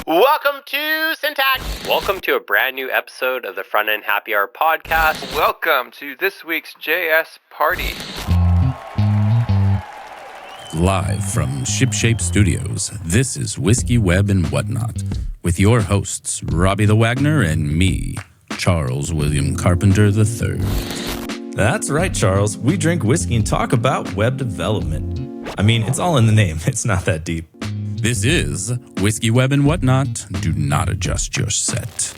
Welcome to Syntax. Welcome to a brand new episode of the Front End Happy Hour podcast. Welcome to this week's JS Party. Live from Shipshape Studios, this is Whiskey, Web, and Whatnot, with your hosts, Robbie the Wagner and me, Charles William Carpenter III. That's right, Charles. We drink whiskey and talk about web development. I mean, it's all in the name. It's not that deep. This is Whiskey, Web, and Whatnot. Do not adjust your set.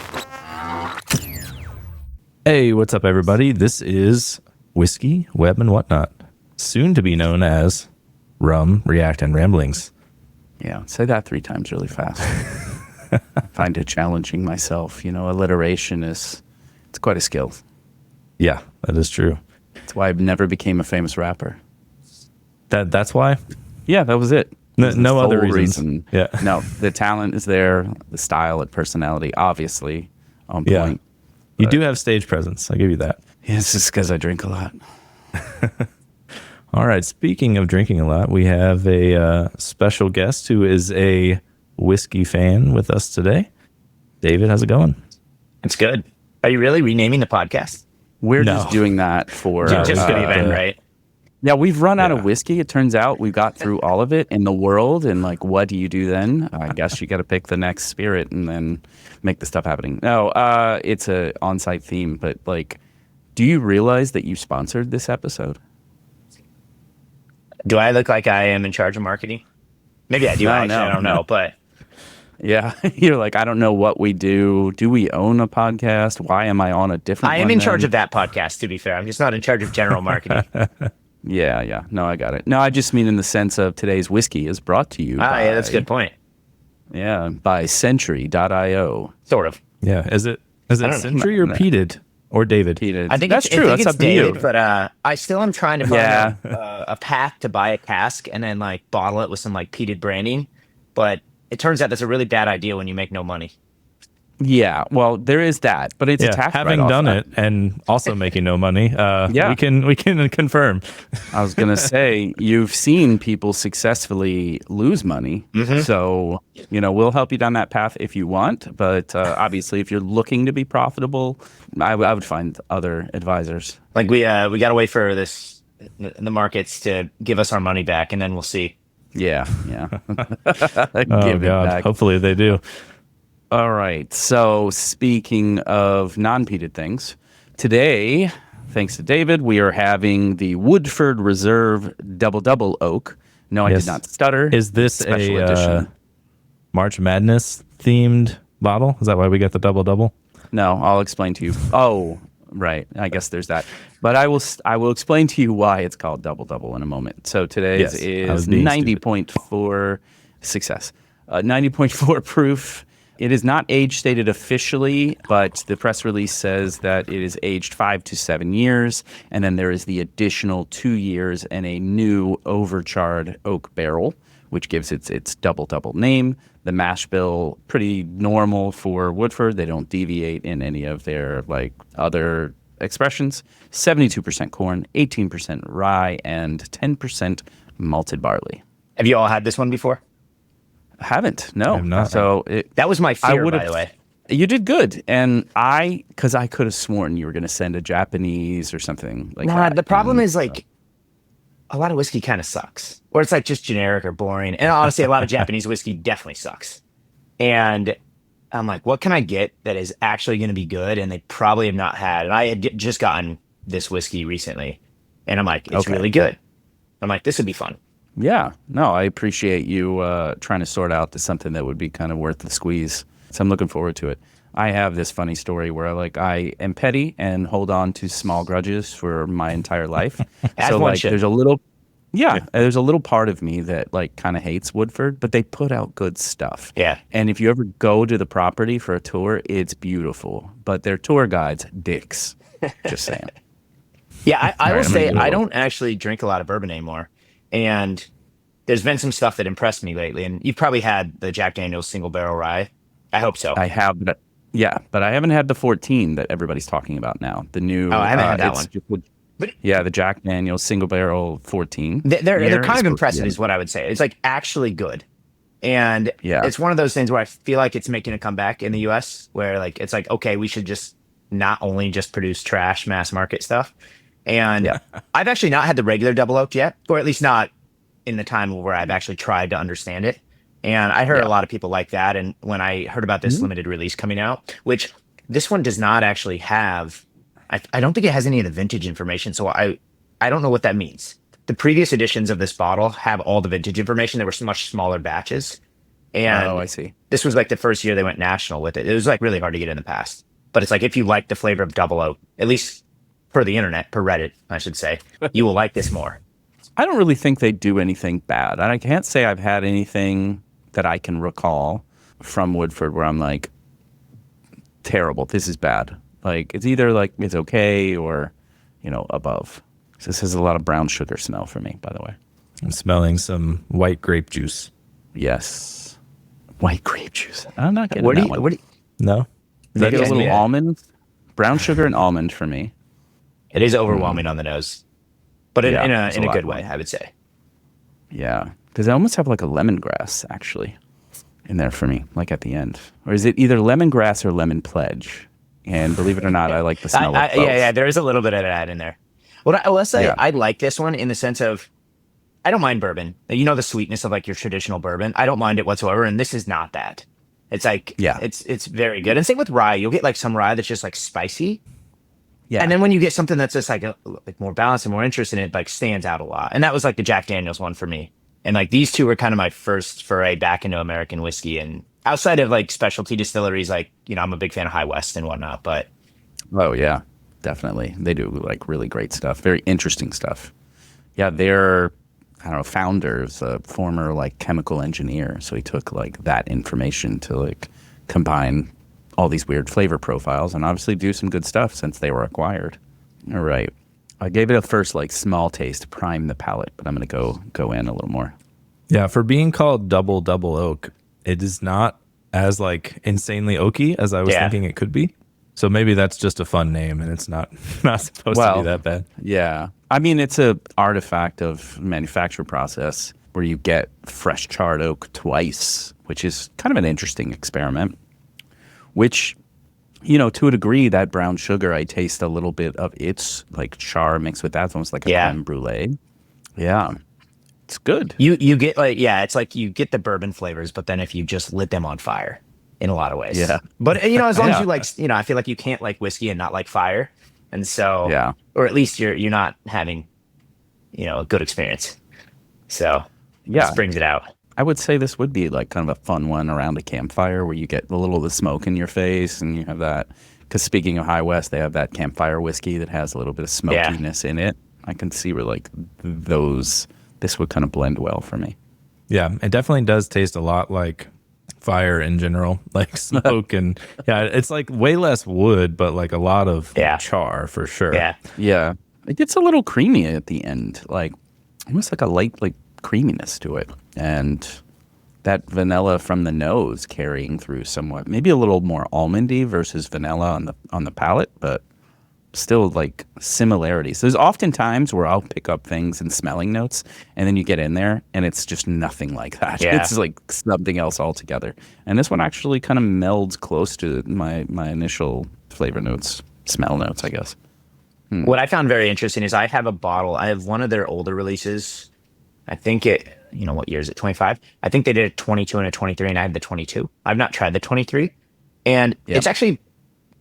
Hey, what's up, everybody? This is Whiskey, Web, and Whatnot, soon to be known as Rum, React, and Ramblings. Yeah, say that 3 times really fast. I find it challenging myself. You know, alliteration it's quite a skill. Yeah, that is true. That's why I never became a famous rapper. That's why? Yeah, that was it. No other reason. Yeah. No, the talent is there, the style and personality, obviously, on Yeah. point. You do have stage presence. I'll give you that. Yeah, it's just because I drink a lot. All right. Speaking of drinking a lot, we have a special guest who is a whiskey fan with us today. David, how's it going? It's good. Are you really renaming the podcast? We're No. just doing that for... Just for the event, right? Yeah, we've run out of whiskey. It turns out we got through all of it in the world. And like, what do you do then? I guess you got to pick the next spirit and then make the stuff happening. No, it's a on-site theme. But like, do you realize that you sponsored this episode? Do I look like I am in charge of marketing? Maybe I do. I don't know. But Yeah, you're like, I don't know what we do. Do we own a podcast? Why am I on a different I am one in charge then? of that podcast, to be fair. I'm just not in charge of general marketing. Yeah. No, I got it. No, I just mean in the sense of today's whiskey is brought to you by... Yeah, that's a good point. Yeah, by Century.io. Sort of. Yeah. Is it don't know. Century or Peated or David? Peated. I think that's it's, true. I think That's it's up to David, you. but I still am trying to find Yeah. a path to buy a cask and then like bottle it with some like peated branding. But it turns out that's a really bad idea when you make no money. Yeah, well, there is that, but it's a tax having write-off. done it and also making no money, Yeah. we can confirm. I was going to say, you've seen people successfully lose money. So, we'll help you down that path if you want. But obviously, if you're looking to be profitable, I would find other advisors. Like we got to wait for the markets to give us our money back, and then we'll see. Yeah. Oh, Give it God. back. Hopefully they do. All right. So speaking of non-peated things, today, thanks to David, we are having the Woodford Reserve Double Oak. No, I Yes. did not stutter. Is this Special a edition. March Madness themed bottle? Is that why we got the double? No, I'll explain to you. Oh, right. I guess there's that. But I will explain to you why it's called Double in a moment. So today's Yes, I was is being 90.4 success. 90.4 proof. It is not age stated officially, but the press release says that it is aged 5 to 7 years, and then there is the additional 2 years and a new overcharred oak barrel, which gives its double name. The mash bill pretty normal for Woodford. They don't deviate in any of their like other expressions. 72% corn, 18% rye, and 10% malted barley. Have you all had this one before? Haven't, no. I have not. So That was my fear, by would've- the way. You did good, and because I could have sworn you were going to send a Japanese or something like Nah, that. the problem is like a lot of whiskey kind of sucks, or it's like just generic or boring. And honestly, a lot of Japanese whiskey definitely sucks. And I'm like, what can I get that is actually going to be good? And they probably have not had. And I had just gotten this whiskey recently, and I'm like, it's Okay. really good. I'm like, this would be fun. Yeah, no, I appreciate you trying to sort out to something that would be kind of worth the squeeze. So I'm looking forward to it. I have this funny story where I am petty and hold on to small grudges for my entire life. As So one like should. there's a little there's a little part of me that like kind of hates Woodford, but they put out good stuff. Yeah. And if you ever go to the property for a tour, it's beautiful. But their tour guides, dicks. Just saying. Yeah, I will right, I'm say gonna go. I don't actually drink a lot of bourbon anymore. And there's been some stuff that impressed me lately. And you've probably had the Jack Daniel's single barrel rye. I hope so. I have, but I haven't had the 14 that everybody's talking about now. The new. Oh, I haven't had that it's one. just- But- yeah, the Jack Daniel's single barrel 14. They're Here kind is of impressive, yeah. is what I would say. It's like actually good. And Yeah. it's one of those things where I feel like it's making a comeback in the US where like it's like, okay, we should just not only just produce trash mass market stuff. And I've actually not had the regular double oaked yet, or at least not in the time where I've actually tried to understand it. And I heard a lot of people like that. And when I heard about this limited release coming out, which this one does not actually have, I don't think it has any of the vintage information. So I don't know what that means. The previous editions of this bottle have all the vintage information. There were much smaller batches. And I see. this was like the first year they went national with it. It was like really hard to get in the past. But it's like if you like the flavor of double oak, at least per the internet, per Reddit, I should say, you will like this more. I don't really think they do anything bad. And I can't say I've had anything that I can recall from Woodford where I'm like, terrible, this is bad. Like, it's either like it's okay or, above. So this has a lot of brown sugar smell for me, by the way. I'm smelling some white grape juice. Yes. White grape juice. I'm not getting that one. No? Get a little almond, brown sugar and almond for me. It is overwhelming on the nose, but in a good way, fun. I would say. Yeah. Does it almost have like a lemongrass, actually, in there for me, like at the end? Or is it either lemongrass or lemon pledge? And believe it or not, I like the smell of both. Yeah, there is a little bit of that in there. Well, I will say I like this one in the sense of I don't mind bourbon. The sweetness of like your traditional bourbon. I don't mind it whatsoever, and this is not that. It's like it's very good. And same with rye. You'll get like some rye that's just like spicy. Yeah. And then when you get something that's just like more balanced and more interesting, it like stands out a lot. And that was like the Jack Daniel's one for me. And like these two were kind of my first foray back into American whiskey. And outside of like specialty distilleries, like, I'm a big fan of High West and whatnot, but. Oh yeah, definitely. They do like really great stuff. Very interesting stuff. Yeah. Their founder's a former like chemical engineer. So he took like that information to like combine all these weird flavor profiles and obviously do some good stuff since they were acquired. All right. I gave it a first like small taste to prime the palate, but I'm going to go in a little more. Yeah, for being called double oak, it is not as like insanely oaky as I was thinking it could be. So maybe that's just a fun name and it's not supposed to be that bad. Yeah. I mean, it's a artifact of manufacture process where you get fresh charred oak twice, which is kind of an interesting experiment. Which, to a degree, that brown sugar, I taste a little bit of its like char mixed with that. It's almost like a creme brulee. Yeah. It's good. You get like, it's like you get the bourbon flavors, but then if you just lit them on fire in a lot of ways. Yeah. But, as long as you like, I feel like you can't like whiskey and not like fire. And so, or at least you're not having, a good experience. So, this brings it out. I would say this would be like kind of a fun one around a campfire where you get a little of the smoke in your face and you have that. Because speaking of High West, they have that campfire whiskey that has a little bit of smokiness in it. I can see where like this would kind of blend well for me. Yeah, it definitely does taste a lot like fire in general, like smoke and it's like way less wood, but like a lot of char for sure. Yeah. It gets a little creamy at the end, like almost like a light like creaminess to it. And that vanilla from the nose carrying through somewhat, maybe a little more almondy versus vanilla on the palate, but still like similarities. There's often times where I'll pick up things in smelling notes and then you get in there and it's just nothing like that. It's like something else altogether. And this one actually kind of melds close to my initial flavor notes, smell notes, I guess. What I found very interesting is I have one of their older releases. I think what year is it? 25? I think they did a 22 and a 23 and I had the 22. I've not tried the 23 and it's actually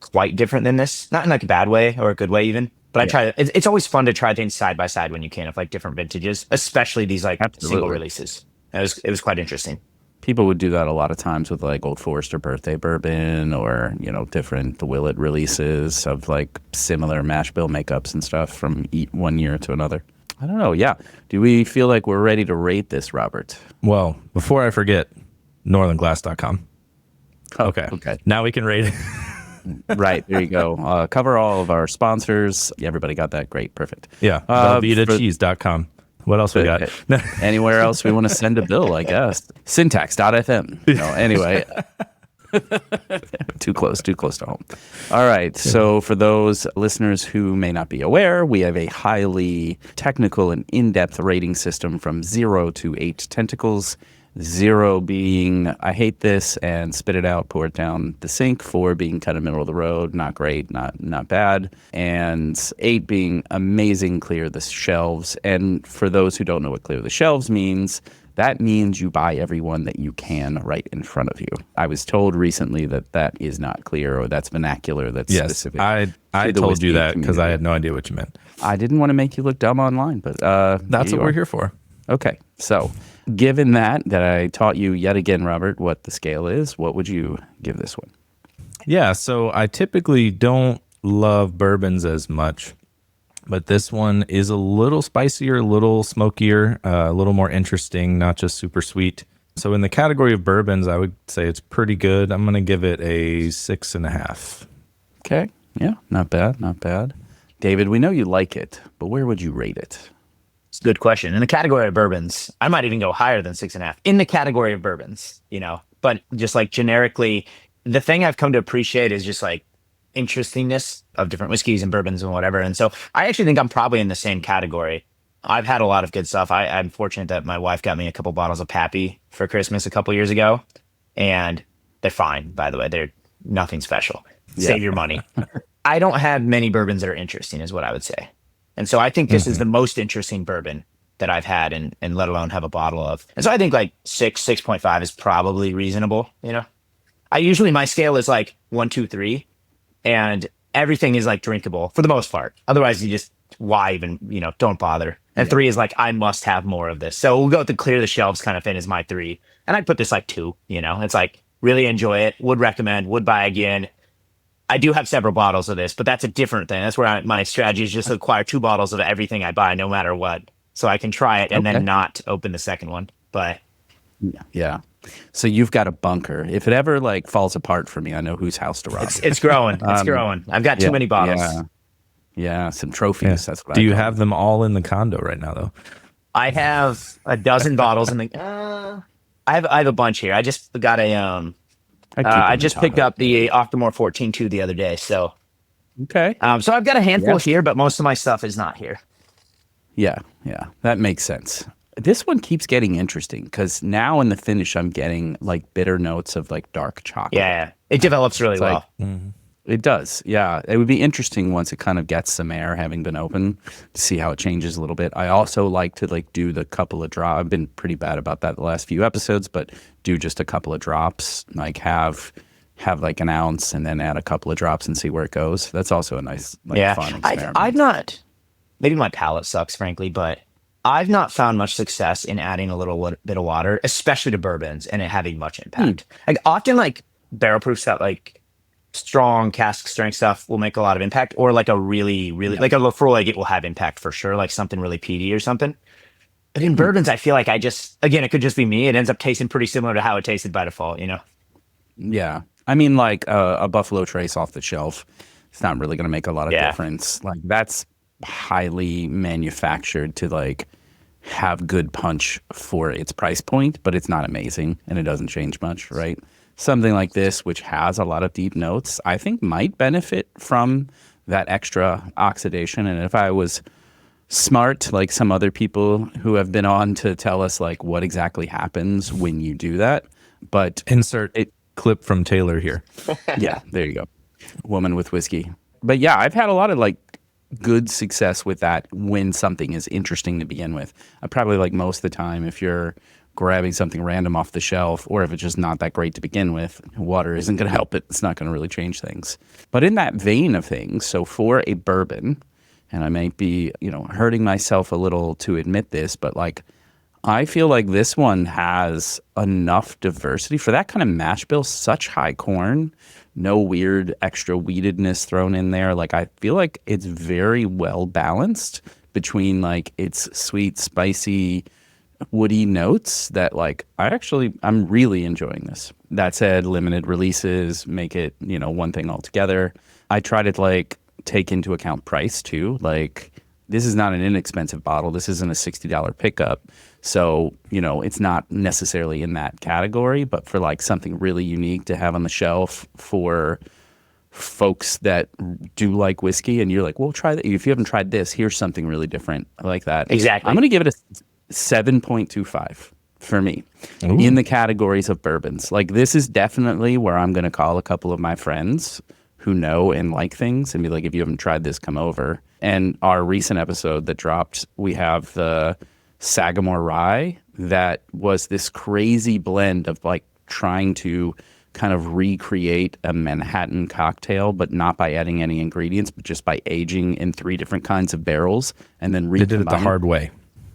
quite different than this, not in like a bad way or a good way even, but I try it's always fun to try things side by side when you can of like different vintages, especially these like single releases. It was quite interesting. People would do that a lot of times with like Old Forester birthday bourbon or, different Willet releases of like similar mash bill makeups and stuff from one year to another. I don't know. Yeah. Do we feel like we're ready to rate this, Robert? Well, before I forget, northernglass.com. Okay. Now we can rate it. Right. There you go. Cover all of our sponsors. Yeah, everybody got that. Great. Perfect. Yeah. VelvetaCheese.com. What else we got? Anywhere else we want to send a bill, I guess. Syntax.fm. No, anyway. Too close to home. All right. So for those listeners who may not be aware, we have a highly technical and in-depth rating system from 0 to 8 tentacles. 0 being I hate this and spit it out, pour it down the sink. 4 being kind of middle of the road, not great, not bad. And 8 being amazing, clear the shelves. And for those who don't know what clear the shelves means, that means you buy every one that you can right in front of you. I was told recently that is not clear, or that's vernacular that's specific. I told you that because I had no idea what you meant. I didn't want to make you look dumb online, but that's what we're here for. Okay, so given that I taught you yet again, Robert, what the scale is, what would you give this one? Yeah, so I typically don't love bourbons as much, but this one is a little spicier, a little smokier, a little more interesting, not just super sweet. So in the category of bourbons, I would say it's pretty good. I'm going to give it a 6.5. Okay, yeah, not bad. David, we know you like it, but where would you rate it? It's a good question. In the category of bourbons, I might even go higher than 6.5 in the category of bourbons, but just like generically, the thing I've come to appreciate is just like interestingness of different whiskeys and bourbons and whatever. And so I actually think I'm probably in the same category. I've had a lot of good stuff. I'm fortunate that my wife got me a couple bottles of Pappy for Christmas a couple years ago, and they're fine, by the way. They're nothing special. Yeah. Save your money. I don't have many bourbons that are interesting is what I would say. And so I think this is the most interesting bourbon that I've had and let alone have a bottle of. And so I think like 6.5 is probably reasonable, my scale is like 1, 2, 3, and everything is like drinkable for the most part. Otherwise you just, why even, don't bother. And 3 is like, I must have more of this. So we'll go with the clear the shelves kind of thing is my 3. And I'd put this like 2, it's like really enjoy it, would recommend, would buy again. I do have several bottles of this, but that's a different thing. That's where my strategy is just to acquire 2 bottles of everything I buy, no matter what. So I can try it and then not open the second one. But yeah. So you've got a bunker. If it ever like falls apart for me, I know whose house to rob. It's growing. It's growing. I've got too many bottles. Yeah, some trophies. That's what Do you have them all in the condo right now, though? I have a dozen bottles in the. I have a bunch here. I just got a I just picked up the Octomore 14.2 the other day. So okay. So I've got a handful here, but most of my stuff is not here. Yeah, that makes sense. This one keeps getting interesting because now in the finish, I'm getting like bitter notes of like dark chocolate. Yeah. It develops really well. It does. Yeah. It would be interesting once it kind of gets some air having been open to see how it changes a little bit. I also like to like do the couple of drops. I've been pretty bad about that the last few episodes, but do just a couple of drops, like have like an ounce and then add a couple of drops and see where it goes. That's also a nice, fun experiment. I've not, maybe my palate sucks, frankly, but I've not found much success in adding a little bit of water, especially to bourbons, and it having much impact. Like often like barrel proof stuff, like strong cask strength stuff will make a lot of impact, or like a really like a Lafroig, it will have impact for sure, like something really peaty or something. But in bourbons, I feel like it could just be me. It ends up tasting pretty similar to how it tasted by default, Yeah. I mean, like a Buffalo Trace off the shelf, it's not really going to make a lot of difference. Like that's highly manufactured to like have good punch for its price point, but it's not amazing and it doesn't change much, right? Something like this, which has a lot of deep notes, I think might benefit from that extra oxidation. And if I was smart, like some other people who have been on to tell us like what exactly happens when you do that, but insert clip from Taylor here. Yeah, there you go. Woman with whiskey. But yeah, I've had a lot of like good success with that when something is interesting to begin with. I probably like most of the time if you're grabbing something random off the shelf, or if it's just not that great to begin with, water isn't going to help it. It's not going to really change things. But in that vein of things, so for a bourbon, and I might be, hurting myself a little to admit this, but like, I feel like this one has enough diversity for that kind of mash bill, such high corn, no weird extra weededness thrown in there. Like, I feel like it's very well balanced between like its sweet, spicy, woody notes that like I'm really enjoying this. That said, limited releases make it, one thing altogether. I try to like take into account price too. Like this is not an inexpensive bottle. This isn't a $60 pickup. So, it's not necessarily in that category, but for like something really unique to have on the shelf for folks that do like whiskey and you're like, well, try that. If you haven't tried this, here's something really different. I like that. Exactly. I'm going to give it a 7.25 for me Ooh. in the categories of bourbons. Like, this is definitely where I'm going to call a couple of my friends who know and like things and be like, if you haven't tried this, come over. And our recent episode that dropped, we have the Sagamore Rye that was this crazy blend of like trying to kind of recreate a Manhattan cocktail, but not by adding any ingredients, but just by aging in 3 different kinds of barrels and then They did it the hard way.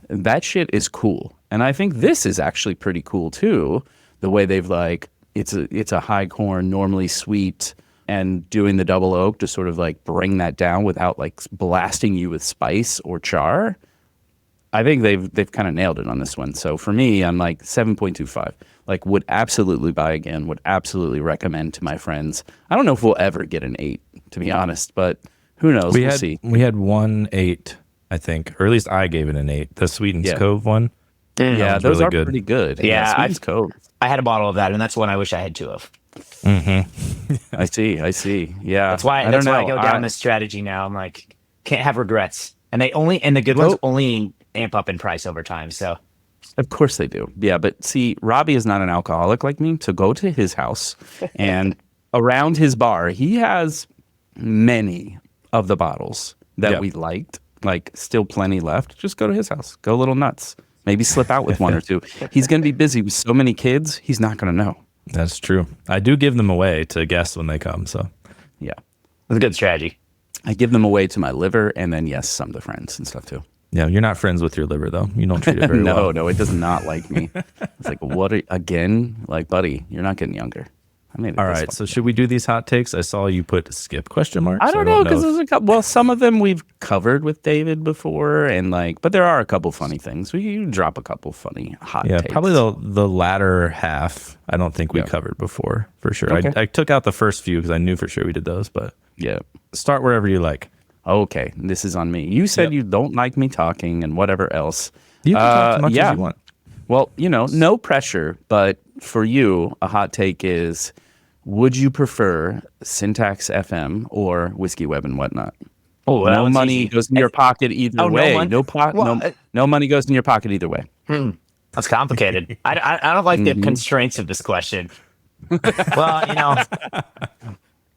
That shit is cool. And I think this is actually pretty cool too. The way they've like, it's a high corn, normally sweet, and doing the double oak to sort of like bring that down without like blasting you with spice or char. I think they've kind of nailed it on this one. So for me, I'm like 7.25. Like, would absolutely buy again, would absolutely recommend to my friends. I don't know if we'll ever get an 8, to be honest, but who knows? We'll see. We had 1 8, I think, or at least I gave it an 8. The Sweetens Cove one. Yeah, was those really are good. pretty good. Yeah, Sweetens Cove. I had a bottle of that, and that's one I wish I had 2 of. I see. Yeah. That's why I go down this strategy now. I'm like, can't have regrets. And the good ones only amp up in price over time. So Of course they do. Yeah, but see, Robbie is not an alcoholic like me, so go to his house and around his bar, he has many of the bottles that we liked, like still plenty left. Just go to his house. Go a little nuts. Maybe slip out with 1 or 2. He's going to be busy with so many kids, he's not going to know. That's true. I do give them away to guests when they come, so. Yeah. it's a good strategy. I give them away to my liver and then, yes, some to friends and stuff too. Yeah, you're not friends with your liver, though. You don't treat it very well. No, it does not like me. It's like, again? Like, buddy, you're not getting younger. I mean, All right, so should we do these hot takes? I saw you put skip question marks. I don't know, because there's a couple. Well, some of them we've covered with David before, and like, but there are a couple funny things. We drop a couple funny hot takes. Probably the latter half. I don't think we covered before for sure. Okay. I took out the first few because I knew for sure we did those. But Yeah. start wherever you like. Okay, this is on me. You said you don't like me talking and whatever else. You can talk as much as you want. Well, no pressure, but for you, a hot take is, would you prefer Syntax FM or Whiskey Web and Whatnot? Oh, no money goes in your pocket either way. No money goes in your pocket either way. That's complicated. I don't like the constraints of this question. Well, no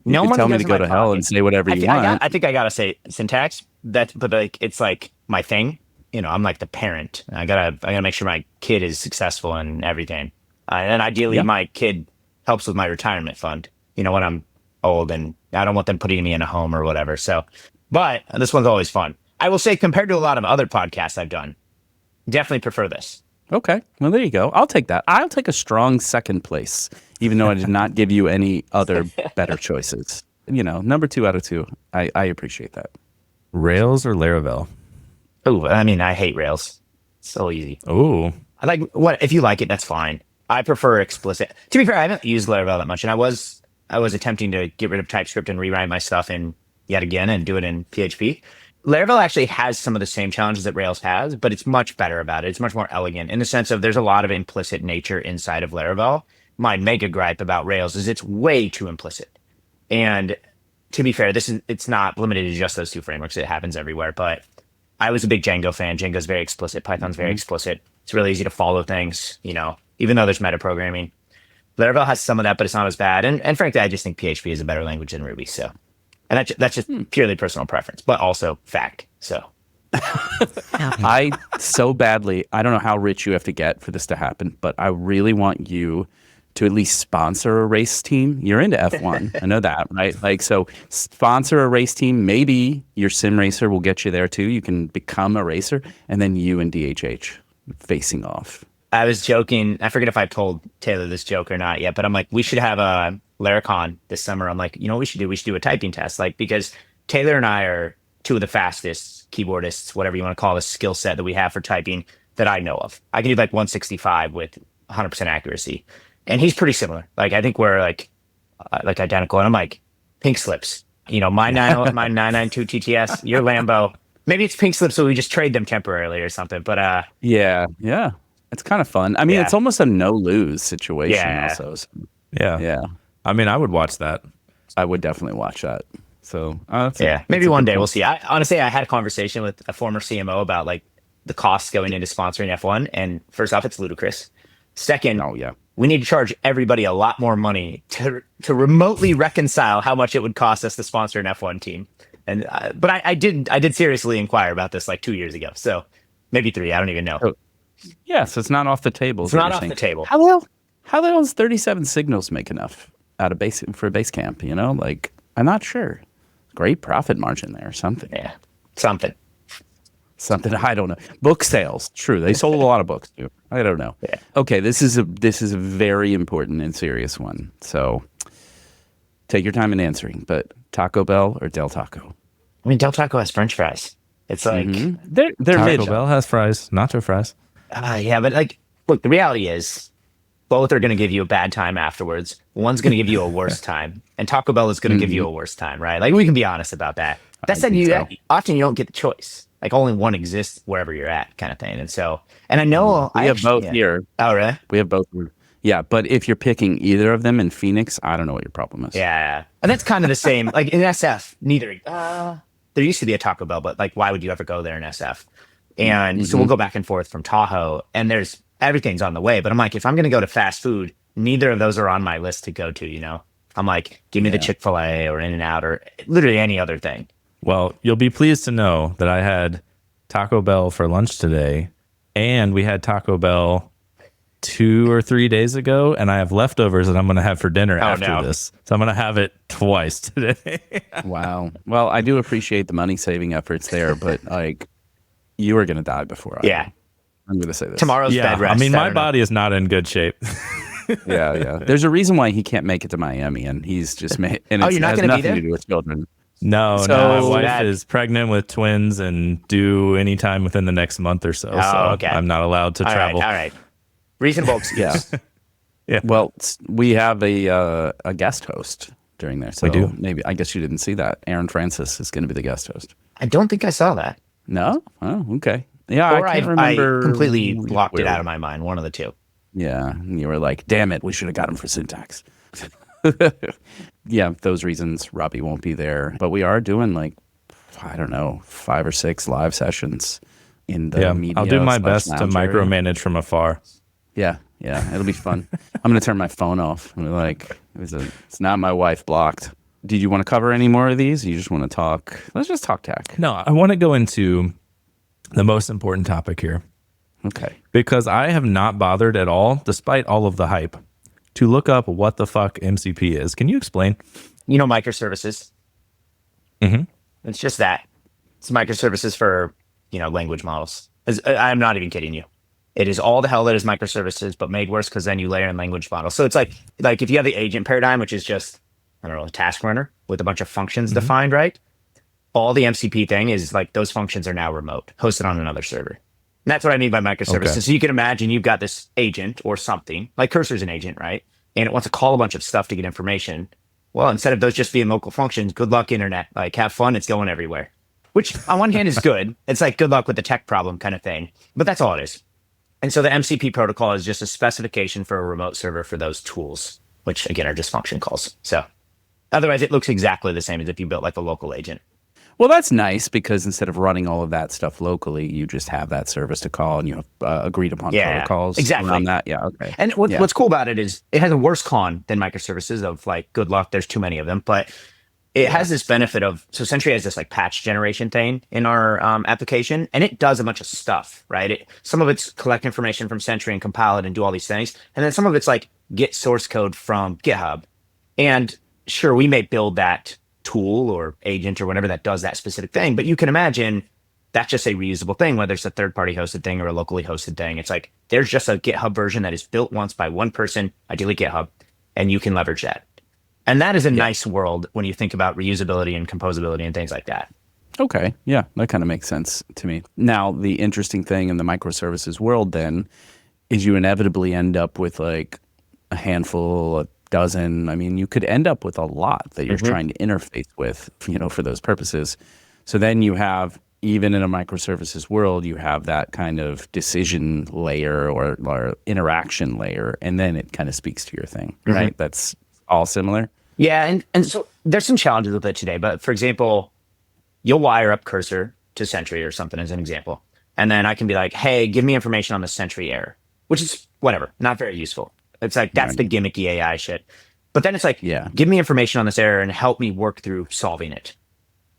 You money tell me goes to in go my to hell pocket. and say whatever you want. I think I gotta say Syntax. But like it's like my thing. I'm like the parent. I gotta make sure my kid is successful and everything. And ideally, my kid helps with my retirement fund. When I'm old, and I don't want them putting me in a home or whatever. So, but this one's always fun. I will say, compared to a lot of other podcasts I've done, definitely prefer this. Okay. Well, there you go. I'll take that. I'll take a strong second place, even though I did not give you any other better choices. Number 2 out of 2. I appreciate that. Rails or Laravel? Oh, I mean, I hate Rails. So easy. Oh, I like if you like it, that's fine. I prefer explicit. To be fair, I haven't used Laravel that much, and I was attempting to get rid of TypeScript and rewrite my stuff in yet again and do it in PHP. Laravel actually has some of the same challenges that Rails has, but it's much better about it. It's much more elegant in the sense of there's a lot of implicit nature inside of Laravel. My mega gripe about Rails is it's way too implicit. And to be fair, it's not limited to just those 2 frameworks. It happens everywhere. But I was a big Django fan. Django's very explicit. Python's very explicit. It's really easy to follow things, even though there's metaprogramming. Laravel has some of that, but it's not as bad. And frankly, I just think PHP is a better language than Ruby. So. And that's just purely personal preference, but also fact. So I don't know how rich you have to get for this to happen, but I really want you to at least sponsor a race team. You're into F1. I know that, right? Like, so sponsor a race team. Maybe your sim racer will get you there too. You can become a racer, and then you and DHH facing off. I was joking. I forget if I told Taylor this joke or not yet, but I'm like, we should have a Laracon this summer. I'm like, what we should do? We should do a typing test. Like, because Taylor and I are 2 of the fastest keyboardists, whatever you want to call this skill set that we have for typing that I know of. I can do like 165 with 100% accuracy. And he's pretty similar. Like, I think we're like identical. And I'm like, pink slips. My 992 TTS, your Lambo. Maybe it's pink slips, so we just trade them temporarily or something. But yeah. It's kind of fun. I mean, it's almost a no-lose situation also. So, yeah. I mean, I would watch that. I would definitely watch that. So, maybe one day we'll see. I had a conversation with a former CMO about like the costs going into sponsoring F1. And first off, it's ludicrous. Second, Oh, yeah. we need to charge everybody a lot more money to remotely reconcile how much it would cost us to sponsor an F1 team. And but I did seriously inquire about this like 2 years ago, so maybe 3. I don't even know. Oh, yeah, so it's not off the table. It's not off the table. How the hell does 37 signals make enough out of base for a base camp? You know, like I'm not sure. Great profit margin there or something. Yeah, something. I don't know. Book sales, true. They sold a lot of books too. I don't know. Yeah. Okay, this is a very important and serious one. So take your time in answering. But Taco Bell or Del Taco? I mean, Del Taco has French fries. It's like They're Taco mid. Bell has fries, nacho fries. yeah, but like, look, the reality is, both are going to give you a bad time afterwards. One's going to give you a worse time, and Taco Bell is going to give you a worse time, right? Like we can be honest about that. That said, often you don't get the choice. Like only one exists wherever you're at, kind of thing. And so, and I know We have both here. Oh, really? We have both. Yeah, but if you're picking either of them in Phoenix, I don't know what your problem is. Yeah, and that's kind of the same. Like in SF, neither. There used to be a Taco Bell, but like, why would you ever go there in SF? And so we'll go back and forth from Tahoe, and everything's on the way. But I'm like, if I'm going to go to fast food, neither of those are on my list to go to. You know, I'm like, give me the Chick-fil-A or In-N-Out or literally any other thing. Well, you'll be pleased to know that I had Taco Bell for lunch today, and we had Taco Bell 2 or 3 days ago, and I have leftovers that I'm going to have for dinner after this. So I'm going to have it twice today. Wow. Well, I do appreciate the money saving efforts there, but like you are going to die before I. Yeah. I'm going to say this. Tomorrow's bed rest. I mean, my don't know. body is not in good shape. Yeah. There's a reason why he can't make it to Miami, and he's just made. And you're not has gonna be nothing there? to do with children. No, So my wife that- is pregnant with twins and due anytime within the next month or so. So okay. I'm not allowed to All travel. right, all right. Reasonable excuse. Yeah. Well, we have a guest host during there. So We do. Maybe I guess you didn't see that. Aaron Francis is going to be the guest host. I don't think I saw that. No? Oh, okay. Yeah, Or I I can't remember. completely blocked it where- out of my mind. One of the two. Yeah, and you were like, "Damn it, we should have got him for syntax." Yeah, those reasons Robbie won't be there, but we are doing like I don't know 5 or 6 live sessions in the media. I'll do my / best to lounge area. micromanage from afar. Yeah, it'll be fun. I'm gonna turn my phone off. I'm like, it's not my wife blocked. Did you want to cover any more of these? You just want to talk? Let's just talk tech. No, I want to go into the most important topic here Okay. because I have not bothered at all, despite all of the hype, to look up what the fuck MCP is. Can you explain? You know, microservices. Mhm. It's just that. It's microservices for, language models. I'm not even kidding you. It is all the hell that is microservices, but made worse because then you layer in language models. So it's like if you have the agent paradigm, which is just, I don't know, a task runner with a bunch of functions defined, right? All the MCP thing is like those functions are now remote, hosted on another server. And that's what I mean by microservices. Okay. So you can imagine you've got this agent or something, like Cursor's an agent, right? And it wants to call a bunch of stuff to get information. Well, instead of those just being local functions, good luck, internet. Like, have fun. It's going everywhere. Which, on one hand, is good. It's like good luck with the tech problem kind of thing. But that's all it is. And so the MCP protocol is just a specification for a remote server for those tools, which, again, are just function calls. So otherwise, it looks exactly the same as if you built like a local agent. Well, that's nice because instead of running all of that stuff locally, you just have that service to call and you have agreed upon protocols exactly. around that. Yeah, okay. And what's cool about it is it has a worse con than microservices of like, good luck, there's too many of them. But it has this benefit of, so Sentry has this like patch generation thing in our application, and it does a bunch of stuff, right? Some of it's collect information from Sentry and compile it and do all these things. And then some of it's like get source code from GitHub. And sure, we may build that tool or agent or whatever that does that specific thing, but you can imagine that's just a reusable thing, whether it's a third-party hosted thing or a locally hosted thing. It's like there's just a GitHub version that is built once by one person, ideally GitHub, and you can leverage that. And that is a nice world when you think about reusability and composability and things like that. Okay. Yeah, that kind of makes sense to me. Now, the interesting thing in the microservices world then is you inevitably end up with like a handful, a dozen. I mean, you could end up with a lot that you're trying to interface with, for those purposes. So then you have, even in a microservices world, you have that kind of decision layer or interaction layer, and then it kind of speaks to your thing, right? That's all similar. Yeah, and so there's some challenges with it today. But for example, you'll wire up Cursor to Sentry or something as an example. And then I can be like, hey, give me information on the Sentry error, which is whatever, not very useful. It's like, that's the gimmicky AI shit. But then it's like, Yeah. give me information on this error and help me work through solving it.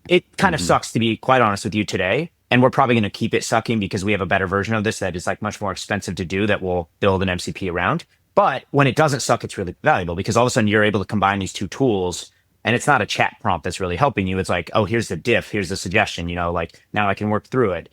It kind of sucks, to be quite honest with you, today. And we're probably going to keep it sucking because we have a better version of this that is like much more expensive to do that we'll build an MCP around. But when it doesn't suck, it's really valuable because all of a sudden you're able to combine these two tools, and it's not a chat prompt that's really helping you. It's like, oh, here's the diff, here's the suggestion, like now I can work through it.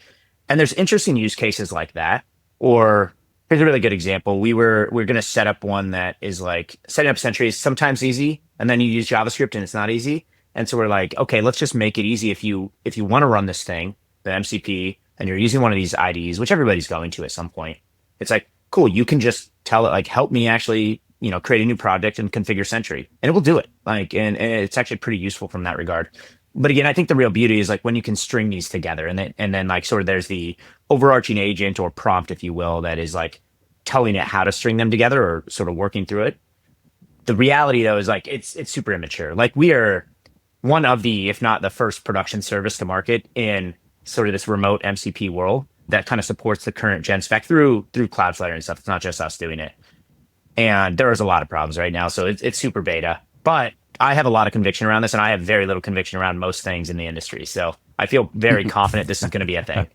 And there's interesting use cases like that. Or here's a really good example. We're going to set up one that is like, setting up Sentry is sometimes easy, and then you use JavaScript and it's not easy. And so we're like, okay, let's just make it easy. If you want to run this thing, the MCP, and you're using one of these IDEs, which everybody's going to at some point, it's like, cool, you can just tell it like, help me actually, create a new project and configure Sentry, and it will do it. Like, and it's actually pretty useful from that regard. But again, I think the real beauty is like when you can string these together, and then like sort of there's the overarching agent or prompt, if you will, that is like telling it how to string them together or sort of working through it. The reality though is like it's super immature. Like we are one of the, if not the first production service to market in sort of this remote MCP world that kind of supports the current gen spec through Cloudflare and stuff. It's not just us doing it. And there is a lot of problems right now. So it's super beta, but I have a lot of conviction around this, and I have very little conviction around most things in the industry. So I feel very confident this is going to be a thing.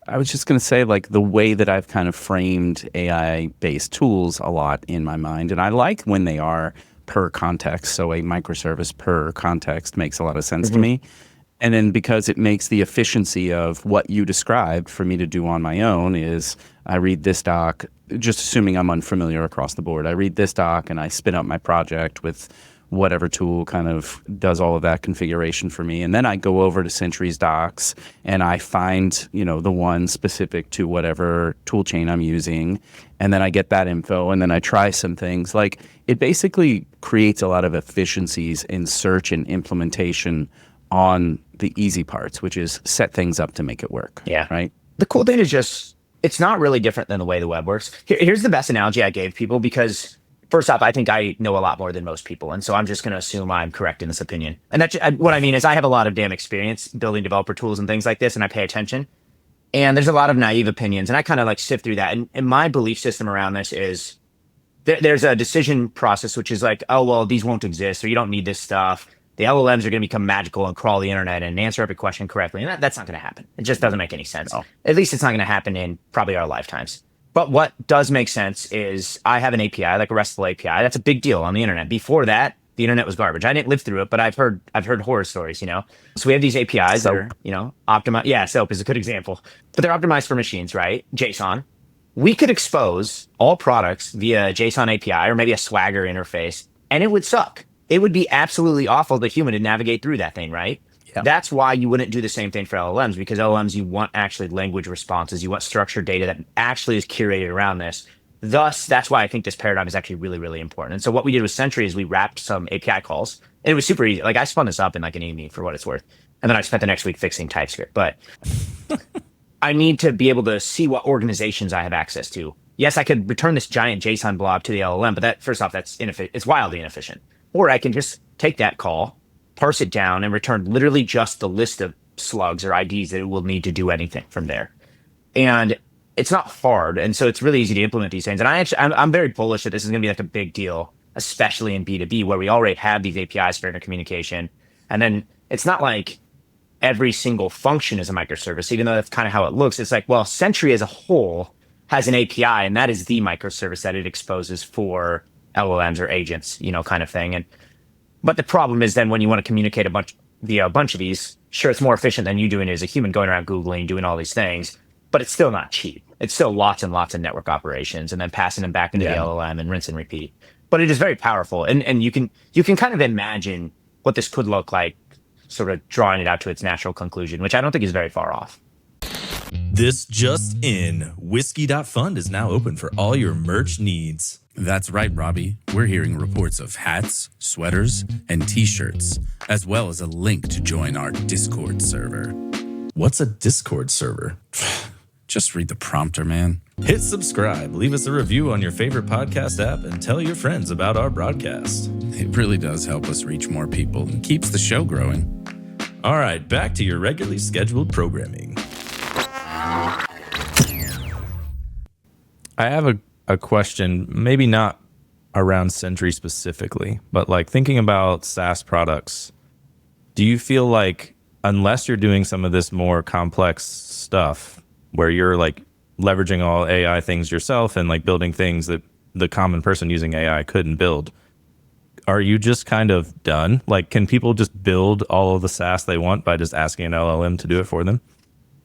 I was just going to say, like, the way that I've kind of framed AI-based tools a lot in my mind, and I like when they are per context. So a microservice per context makes a lot of sense to me. And then because it makes the efficiency of what you described for me to do on my own is I read this doc, just assuming I'm unfamiliar across the board. I read this doc and I spin up my project with whatever tool kind of does all of that configuration for me. And then I go over to Sentry's docs and I find, the one specific to whatever tool chain I'm using. And then I get that info and then I try some things. Like, it basically creates a lot of efficiencies in search and implementation on the easy parts, which is set things up to make it work. Yeah. Right. The cool thing is just, it's not really different than the way the web works. Here's the best analogy I gave people, because first off, I think I know a lot more than most people. And so I'm just going to assume I'm correct in this opinion. And that's what I mean is I have a lot of damn experience building developer tools and things like this, and I pay attention. And there's a lot of naive opinions, and I kind of like sift through that. And my belief system around this is there's a decision process, which is like, oh, well, these won't exist, or you don't need this stuff. The LLMs are going to become magical and crawl the internet and answer every question correctly. And that's not going to happen. It just doesn't make any sense. No. At least it's not going to happen in probably our lifetimes. But what does make sense is I have an API, like a RESTful API. That's a big deal on the internet. Before that, the internet was garbage. I didn't live through it, but I've heard horror stories, So we have these APIs that are, optimized. Yeah, SOAP is a good example. But they're optimized for machines, right? JSON. We could expose all products via JSON API or maybe a Swagger interface, and it would suck. It would be absolutely awful to human to navigate through that thing, right? Yep. That's why you wouldn't do the same thing for LLMs, because LLMs, you want actually language responses. You want structured data that actually is curated around this. Thus, that's why I think this paradigm is actually really, really important. And so what we did with Sentry is we wrapped some API calls, and it was super easy. Like, I spun this up in like an evening for what it's worth. And then I spent the next week fixing TypeScript. But I need to be able to see what organizations I have access to. Yes, I could return this giant JSON blob to the LLM, but that, first off, that's inefficient. It's wildly inefficient. Or I can just take that call, parse it down, and return literally just the list of slugs or IDs that it will need to do anything from there. And it's not hard. And so it's really easy to implement these things. And I'm very bullish that this is going to be like a big deal, especially in B2B, where we already have these APIs for intercommunication. And then it's not like every single function is a microservice, even though that's kind of how it looks. It's like, well, Sentry as a whole has an API, and that is the microservice that it exposes for LLMs or agents, kind of thing. But the problem is then when you want to communicate via a bunch of these, sure, it's more efficient than you doing it as a human going around Googling, doing all these things, but it's still not cheap. It's still lots and lots of network operations and then passing them back into the LLM and rinse and repeat. But it is very powerful. And you can kind of imagine what this could look like, sort of drawing it out to its natural conclusion, which I don't think is very far off. This just in, Whiskey.fund is now open for all your merch needs. That's right, Robbie. We're hearing reports of hats, sweaters, and t-shirts, as well as a link to join our Discord server. What's a Discord server? Just read the prompter, man. Hit subscribe, leave us a review on your favorite podcast app, and tell your friends about our broadcast. It really does help us reach more people and keeps the show growing. All right, back to your regularly scheduled programming. I have a a question, maybe not around Sentry specifically, but like thinking about SaaS products, do you feel like unless you're doing some of this more complex stuff where you're like leveraging all AI things yourself and like building things that the common person using AI couldn't build, are you just kind of done? Like, can people just build all of the SaaS they want by just asking an LLM to do it for them?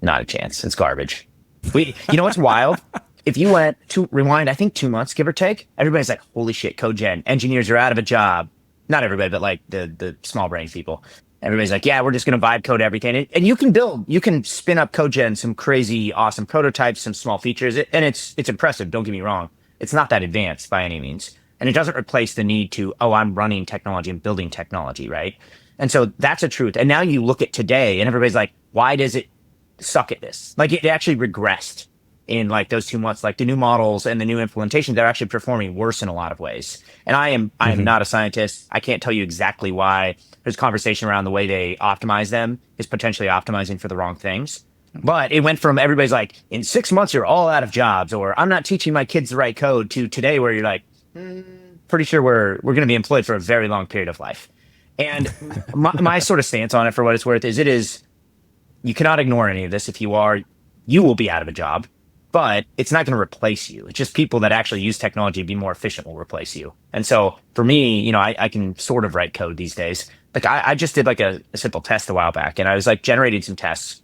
Not a chance. It's garbage. You know what's wild? If you went to rewind, I think 2 months, give or take, everybody's like, holy shit, Codegen, engineers are out of a job. Not everybody, but like the small brain people. Everybody's like, yeah, we're just going to vibe code everything. And you can spin up Codegen, some crazy, awesome prototypes, some small features. And it's impressive. Don't get me wrong. It's not that advanced by any means. And it doesn't replace the need to, I'm running technology and building technology, right? And so that's a truth. And now you look at today and everybody's like, why does it suck at this? Like it actually regressed in like those 2 months, like the new models and the new implementations, they're actually performing worse in a lot of ways. And I am not a scientist. I can't tell you exactly why. There's conversation around the way they optimize them is potentially optimizing for the wrong things. But it went from everybody's like, in 6 months, you're all out of jobs, or I'm not teaching my kids the right code, to today where you're like, pretty sure we're going to be employed for a very long period of life. And my sort of stance on it, for what it's worth, is you cannot ignore any of this. If you are, you will be out of a job. But it's not going to replace you. It's just people that actually use technology to be more efficient will replace you. And so for me, I can sort of write code these days. Like I just did like a simple test a while back, and I was like generating some tests.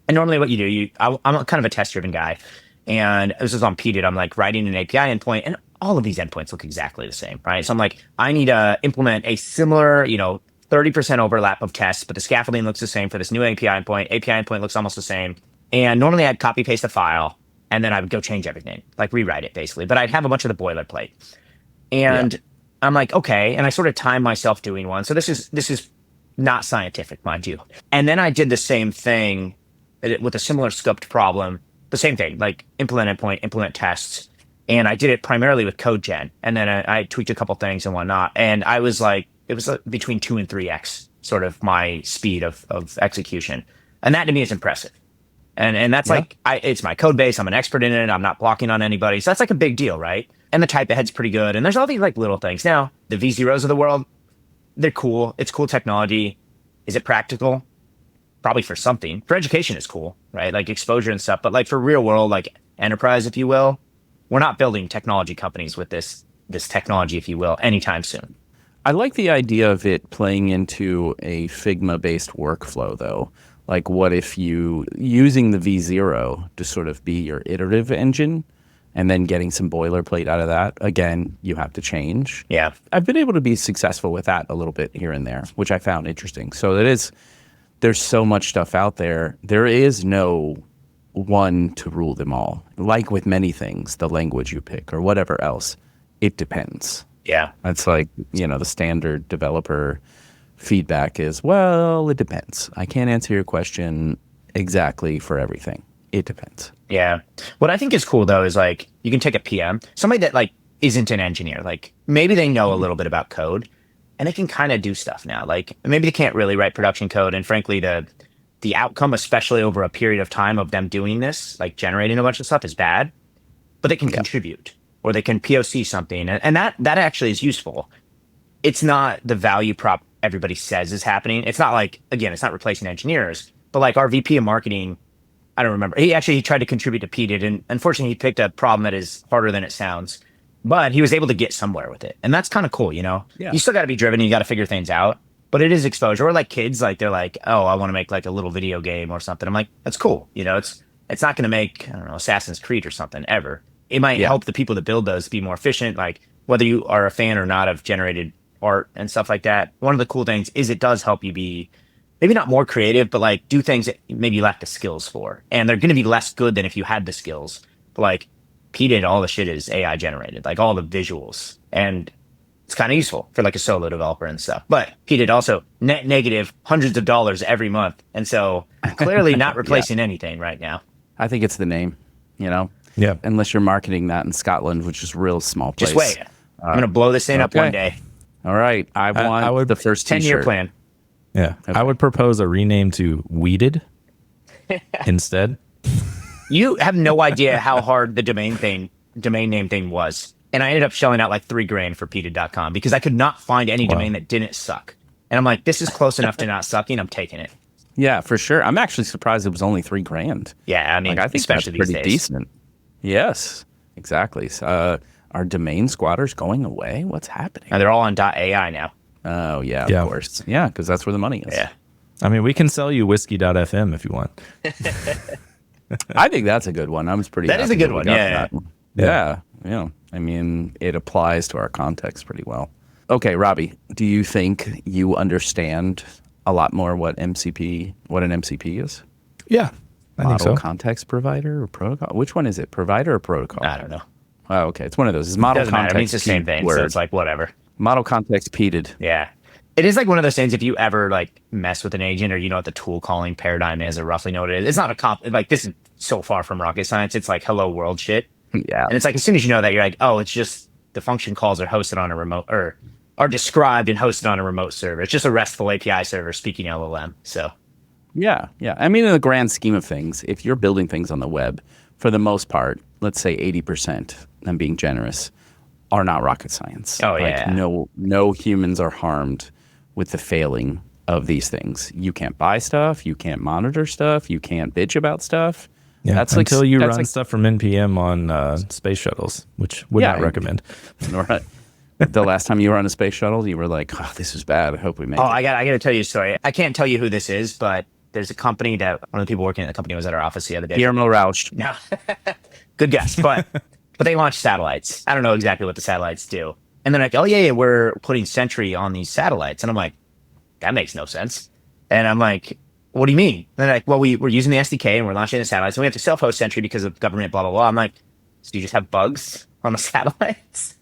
And normally what you do, I'm kind of a test-driven guy. And this is on PDIT. I'm like writing an API endpoint, and all of these endpoints look exactly the same, right? So I'm like, I need to implement a similar, 30% overlap of tests, but the scaffolding looks the same for this new API endpoint. API endpoint looks almost the same. And normally I'd copy paste a file, and then I would go change everything, like rewrite it basically. But I'd have a bunch of the boilerplate. And I'm like, okay. And I sort of time myself doing one. So this is not scientific, mind you. And then I did the same thing with a similar scoped problem. The same thing, like implement endpoint, implement tests. And I did it primarily with Codegen. And then I tweaked a couple things and whatnot. And I was like, it was between 2 and 3x sort of my speed of execution. And that to me is impressive. And that's like, it's my code base. I'm an expert in it. I'm not blocking on anybody. So that's like a big deal, right? And the type ahead's pretty good. And there's all these like little things. Now, the V0s of the world, they're cool. It's cool technology. Is it practical? Probably for something. For education, it's cool, right? Like exposure and stuff. But like for real world, like enterprise, if you will, we're not building technology companies with this technology, if you will, anytime soon. I like the idea of it playing into a Figma-based workflow, though. Like, what if you using the V0 to sort of be your iterative engine and then getting some boilerplate out of that? Again, you have to change. Yeah. I've been able to be successful with that a little bit here and there, which I found interesting. So there's so much stuff out there. There is no one to rule them all. Like with many things, the language you pick or whatever else, it depends. Yeah. That's like, the standard developer feedback is, well, it depends. I can't answer your question exactly for everything. It depends. Yeah. What I think is cool though is like you can take a PM, somebody that like isn't an engineer, like maybe they know a little bit about code and they can kind of do stuff now. Like maybe they can't really write production code, and frankly the outcome, especially over a period of time of them doing this, like generating a bunch of stuff, is bad, but they can contribute or they can POC something, and that actually is useful. It's not the value prop everybody says is happening. It's not like, again, it's not replacing engineers, but like our VP of marketing, I don't remember. He tried to contribute to PDIT, and unfortunately he picked a problem that is harder than it sounds, but he was able to get somewhere with it. And that's kind of cool, Yeah. You still got to be driven and you got to figure things out, but it is exposure. Or like kids, like they're like, oh, I want to make like a little video game or something. I'm like, that's cool. It's not going to make, I don't know, Assassin's Creed or something ever. It might help the people that build those be more efficient. Like whether you are a fan or not of generated art and stuff like that, one of the cool things is it does help you be maybe not more creative, but like do things that maybe you lack the skills for. And they're going to be less good than if you had the skills. But like PDIT, all the shit is AI generated, like all the visuals. And it's kind of useful for like a solo developer and stuff. But PDIT also net negative hundreds of dollars every month. And so clearly not replacing anything right now. I think it's the name, Yeah. Unless you're marketing that in Scotland, which is a real small place. Just wait. I'm going to blow this thing up one day. All right. I would the first 10-year plan. Yeah. Okay. I would propose a rename to Weeded domain name thing was. And I ended up shelling out like $3,000 for peated.com because I could not find any domain that didn't suck. And I'm like, this is close enough to not sucking. I'm taking it. Yeah, for sure. I'm actually surprised it was only $3,000. Yeah, I mean, like, I think especially that's these pretty days. decent. Yes, exactly. Are domain squatters going away? What's happening? And they're all on .ai now. Oh, yeah, Yeah. of course. Yeah, because that's where the money is. Yeah. I mean, we can sell you whiskey.fm if you want. I think that's a good one. I was pretty That is happy a good we one, got yeah. that. Yeah. I mean, it applies to our context pretty well. Okay, Robbie, do you think you understand a lot more what an MCP is? Yeah, I think Model so. context provider or protocol? Which one is it? Provider or protocol? I don't know. Oh, okay. It's one of those. It's model Doesn't matter. context. I mean, it's the same thing. Word. So it's like, whatever. Model context peated. Yeah. It is like one of those things, if you ever like mess with an agent or you know what the tool calling paradigm is or roughly know what it is, it's not like this is so far from rocket science. It's like hello world shit. Yeah. And it's like, as soon as you know that, you're like, oh, it's just the function calls are hosted on a remote or are described and hosted on a remote server. It's just a RESTful API server speaking LLM. So Yeah. I mean, in the grand scheme of things, if you're building things on the web, for the most part, let's say 80%, I'm being generous, are not rocket science. Oh, Like, yeah. no humans are harmed with the failing of these things. You can't buy stuff. You can't monitor stuff. You can't bitch about stuff. Yeah, That's until you that's run like, stuff from NPM on space shuttles, which would Yeah, not recommend. Right. The last time you were on a space shuttle, you were like, "Oh, this is bad. I hope we make Oh, it." I got to tell you a story. I can't tell you who this is, but there's a company that one of the people working at the company was at our office the other day. Guillermo Rausch. No, good guess, but they launched satellites. I don't know exactly what the satellites do. And they're like, oh yeah, we're putting Sentry on these satellites, and I'm like, that makes no sense. And I'm like, what do you mean? And they're like, well, we're using the SDK and we're launching the satellites, and we have to self-host Sentry because of government blah blah blah. I'm like, so you just have bugs on the satellites?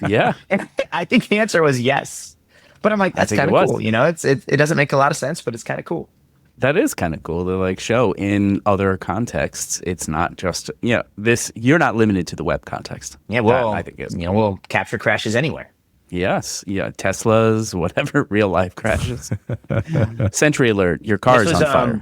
Yeah. And I think the answer was yes. But I'm like, that's think kind it of was. cool. You know, it doesn't make a lot of sense, but it's kind of cool. That is kind of cool to like show in other contexts. It's not just you're not limited to the web context. Yeah, well, I think is we'll capture crashes anywhere. yes, Teslas, whatever, real life crashes. Sentry alert, your car is on fire.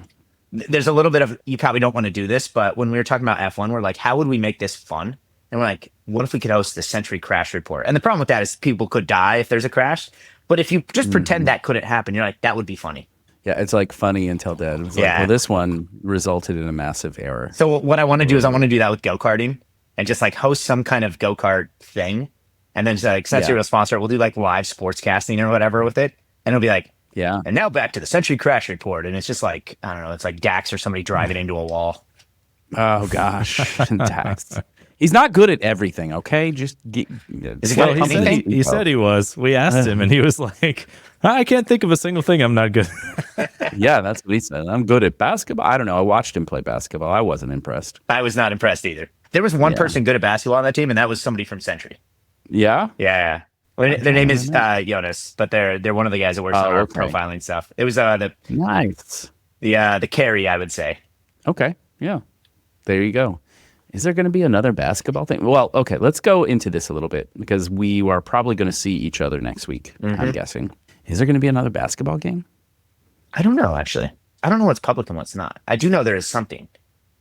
There's a little bit of, you probably don't want to do this, but when we were talking about F1, we're like, how would we make this fun? And we're like, what if we could host the Sentry crash report? And the problem with that is people could die if there's a crash. But if you just pretend that couldn't happen, you're like, that would be funny. Yeah, it's like funny until dead. It's like, Yeah. well, this one resulted in a massive error. So what I want to do is I want to do that with go-karting and just like host some kind of go-kart thing. And then just like, since you're a sponsor, we'll do like live sportscasting or whatever with it. And it'll be like, Yeah. and now back to the Sentry crash report. And it's just like, I don't know, it's like Dax or somebody driving into a wall. Oh gosh, Dax. He's not good at everything. Okay, just Is he Well, good at he said anything? he said he was. We asked him, and he was like, I can't think of a single thing I'm not good at. Yeah, that's what he said. I'm good at basketball. I don't know. I watched him play basketball. I wasn't impressed. I was not impressed either. There was one person good at basketball on that team, and that was somebody from Sentry. Yeah. Yeah. Well, their name is Jonas, but they're one of the guys that works on our okay. profiling stuff. It was the Nice. carry, I would say. Okay. Yeah. There you go. Is there going to be another basketball thing? Well, okay. Let's go into this a little bit because we are probably going to see each other next week. I'm guessing. Is there going to be another basketball game? I don't know, actually. I don't know what's public and what's not. I do know there is something,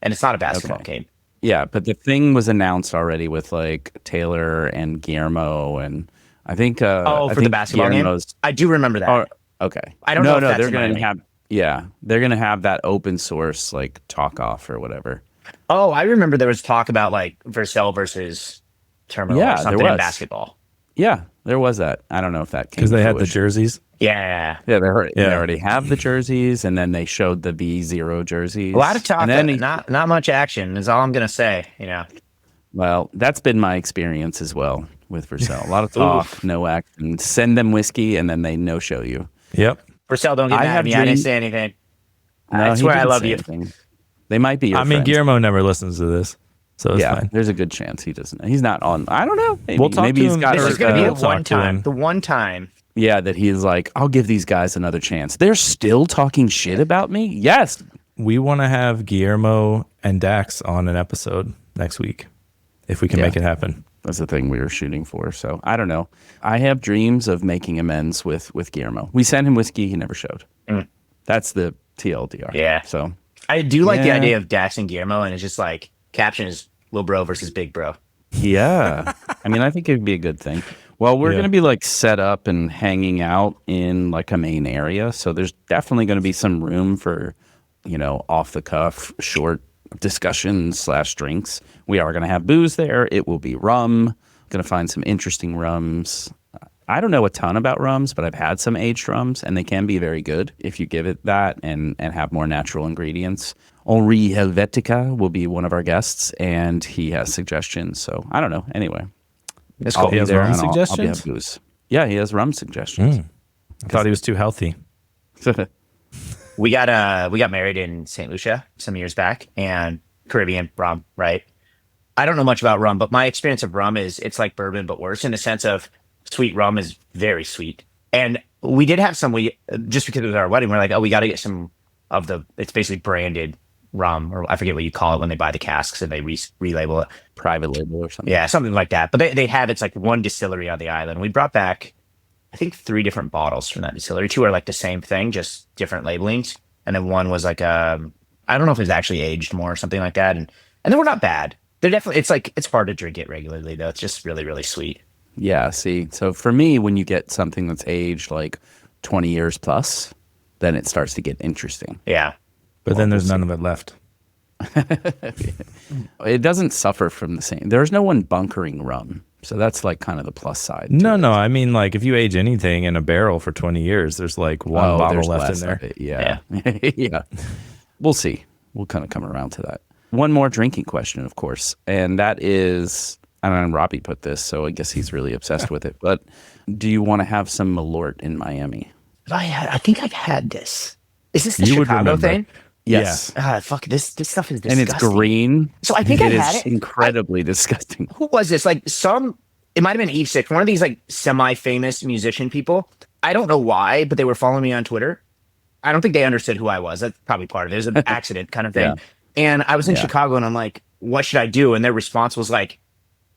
and it's not a basketball game. Yeah, but the thing was announced already with like Taylor and Guillermo, and I think For the basketball game? I do remember that. Oh, okay. I don't know if that's they're in going to Miami. have. Yeah, they're going to have that open source like talk off or whatever. Oh, I remember there was talk about like Vercel versus Terminal Yeah, or there something in was. basketball. Yeah, there was that. I don't know if that came Because they to had the fruition. jerseys. Yeah. Yeah, they already have the jerseys, and then they showed the V0 jerseys. A lot of talk, And then not much action is all I'm going to say, you know. well, that's been my experience as well with Vercel. A lot of talk, no action. Send them whiskey, and then they no-show you. Yep. Vercel, don't get I mad have at me. I didn't dreams- say anything. No, I he swear I didn't love say you. anything. They might be your I mean, friends. Guillermo never listens to this, so it's Yeah, fine. there's a good chance he doesn't. He's not on. I don't know. Maybe, We'll talk maybe to he's him. got. This Or, is going to be we'll the talk one to him. time. The one time. Yeah, that he's like, I'll give these guys another chance. They're still talking shit about me. Yes. We want to have Guillermo and Dax on an episode next week, if we can make it happen. That's the thing we were shooting for. So I don't know. I have dreams of making amends with Guillermo. We sent him whiskey. He never showed. That's the TLDR. Yeah. So I do like the Yeah. idea of Dax and Guillermo, and it's just like caption is little bro versus big bro. Yeah. I mean, I think it'd be a good thing. Well, we're Yeah. going to be like set up and hanging out in like a main area. So there's definitely going to be some room for, off the cuff, short discussions / drinks. We are going to have booze there. It will be rum. Going to find some interesting rums. I don't know a ton about rums, but I've had some aged rums and they can be very good if you give it that and have more natural ingredients. Henri Helvetica will be one of our guests and he has suggestions. So I don't know. Anyway, That's I'll cool. be He has there rum and I'll be suggestions? having booze. Yeah, he has rum suggestions. I thought he was too healthy. We got married in St. Lucia some years back, and Caribbean rum, right? I don't know much about rum, but my experience of rum is it's like bourbon, but worse in the sense of sweet rum is very sweet. And we did have some, just because it was our wedding, we're like, oh, we got to get some of it's basically branded rum, or I forget what you call it when they buy the casks and they relabel it. Private label or something. Yeah, something like that. But they have, it's like one distillery on the island. We brought back, I think, 3 different bottles from that distillery. 2 are like the same thing, just different labelings. And then one was like, I don't know if it's actually aged more or something like that. And they were not bad. They're definitely, it's hard to drink it regularly though. It's just really, really sweet. Yeah, see. So for me, when you get something that's aged like 20 years plus, then it starts to get interesting. Yeah. But then there's none of it left. It doesn't suffer from the same. There's no one bunkering rum. So that's like kind of the plus side. No. I mean, like if you age anything in a barrel for 20 years, there's like one bottle there's left in less there. of it. Yeah. Yeah. We'll see. We'll kind of come around to that. One more drinking question, of course. And that is, I don't know, Robbie put this, so I guess he's really obsessed with it. But do you want to have some Malort in Miami? I think I've had this. Is this the You would Chicago remember. thing? Yes. Fuck, this stuff is And disgusting. it's green. So I think I It had is it. incredibly disgusting. Who was this? Like it might have been Eve Six, one of these like semi-famous musician people. I don't know why, but they were following me on Twitter. I don't think they understood who I was. That's probably part of it. It was an accident kind of thing. Yeah. And I was in Chicago and I'm like, what should I do? And their response was like,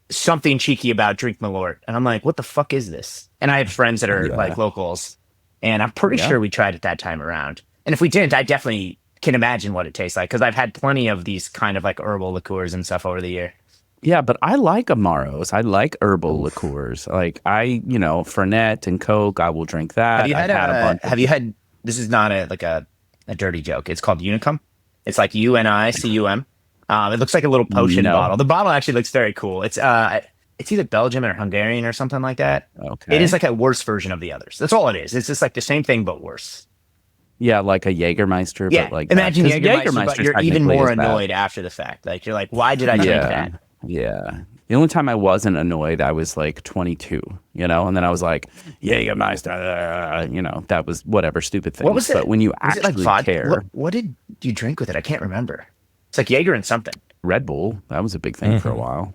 something cheeky about drink Malort. And I'm like, what the fuck is this? And I have friends that are like locals. And I'm pretty sure we tried it that time around. And if we didn't, I definitely can imagine what it tastes like because I've had plenty of these kind of like herbal liqueurs and stuff over the year. Yeah, but I like Amaros. I like herbal liqueurs. Like Fernet and Coke, I will drink that. Have you had, this is not a dirty joke. It's called Unicum. It's like UNICUM. It looks like a little potion bottle. The bottle actually looks very cool. It's either Belgium or Hungarian or something like that. Okay. It is like a worse version of the others. That's all it is. It's just like the same thing, but worse. Yeah, like a Jägermeister. Yeah, but like imagine that. 'Cause Jägermeister, but you're even technically more is bad. annoyed after the fact. Like, you're like, why did I drink that? Yeah. The only time I wasn't annoyed, I was like 22, and then I was like, Jägermeister, that was whatever stupid thing. What was it? But when you Was it actually like vodka? care, What did you drink with it? I can't remember. It's like Jaeger and something. Red Bull, that was a big thing for a while.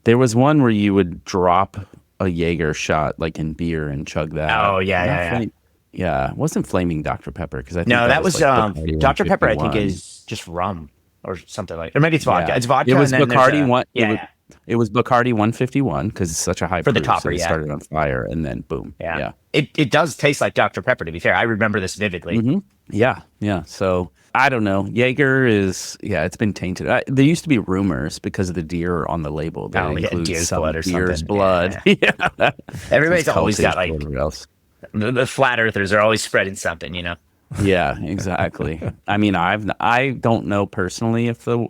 There was one where you would drop a Jaeger shot like in beer and chug that. Oh, yeah. Yeah, it wasn't Flaming Dr. Pepper because I think No, that was like Bacardi Dr. Pepper. I think 151. is just rum or something like, or maybe it's vodka. Yeah. It's vodka. It was and then Bacardi there's one. Yeah, It was Bacardi 151 because it's such a high For the proof, topper, so it yeah. started on fire and then boom. yeah. It does taste like Dr. Pepper. To be fair, I remember this vividly. Yeah. So I don't know. Jaeger is it's been tainted. There used to be rumors because of the deer on the label that Oh, yeah, includes deer's some blood or deer's something. blood. Yeah. Everybody's Some always got cultish like whatever else. the flat earthers are always spreading something, Yeah, exactly. I mean, I don't know personally if the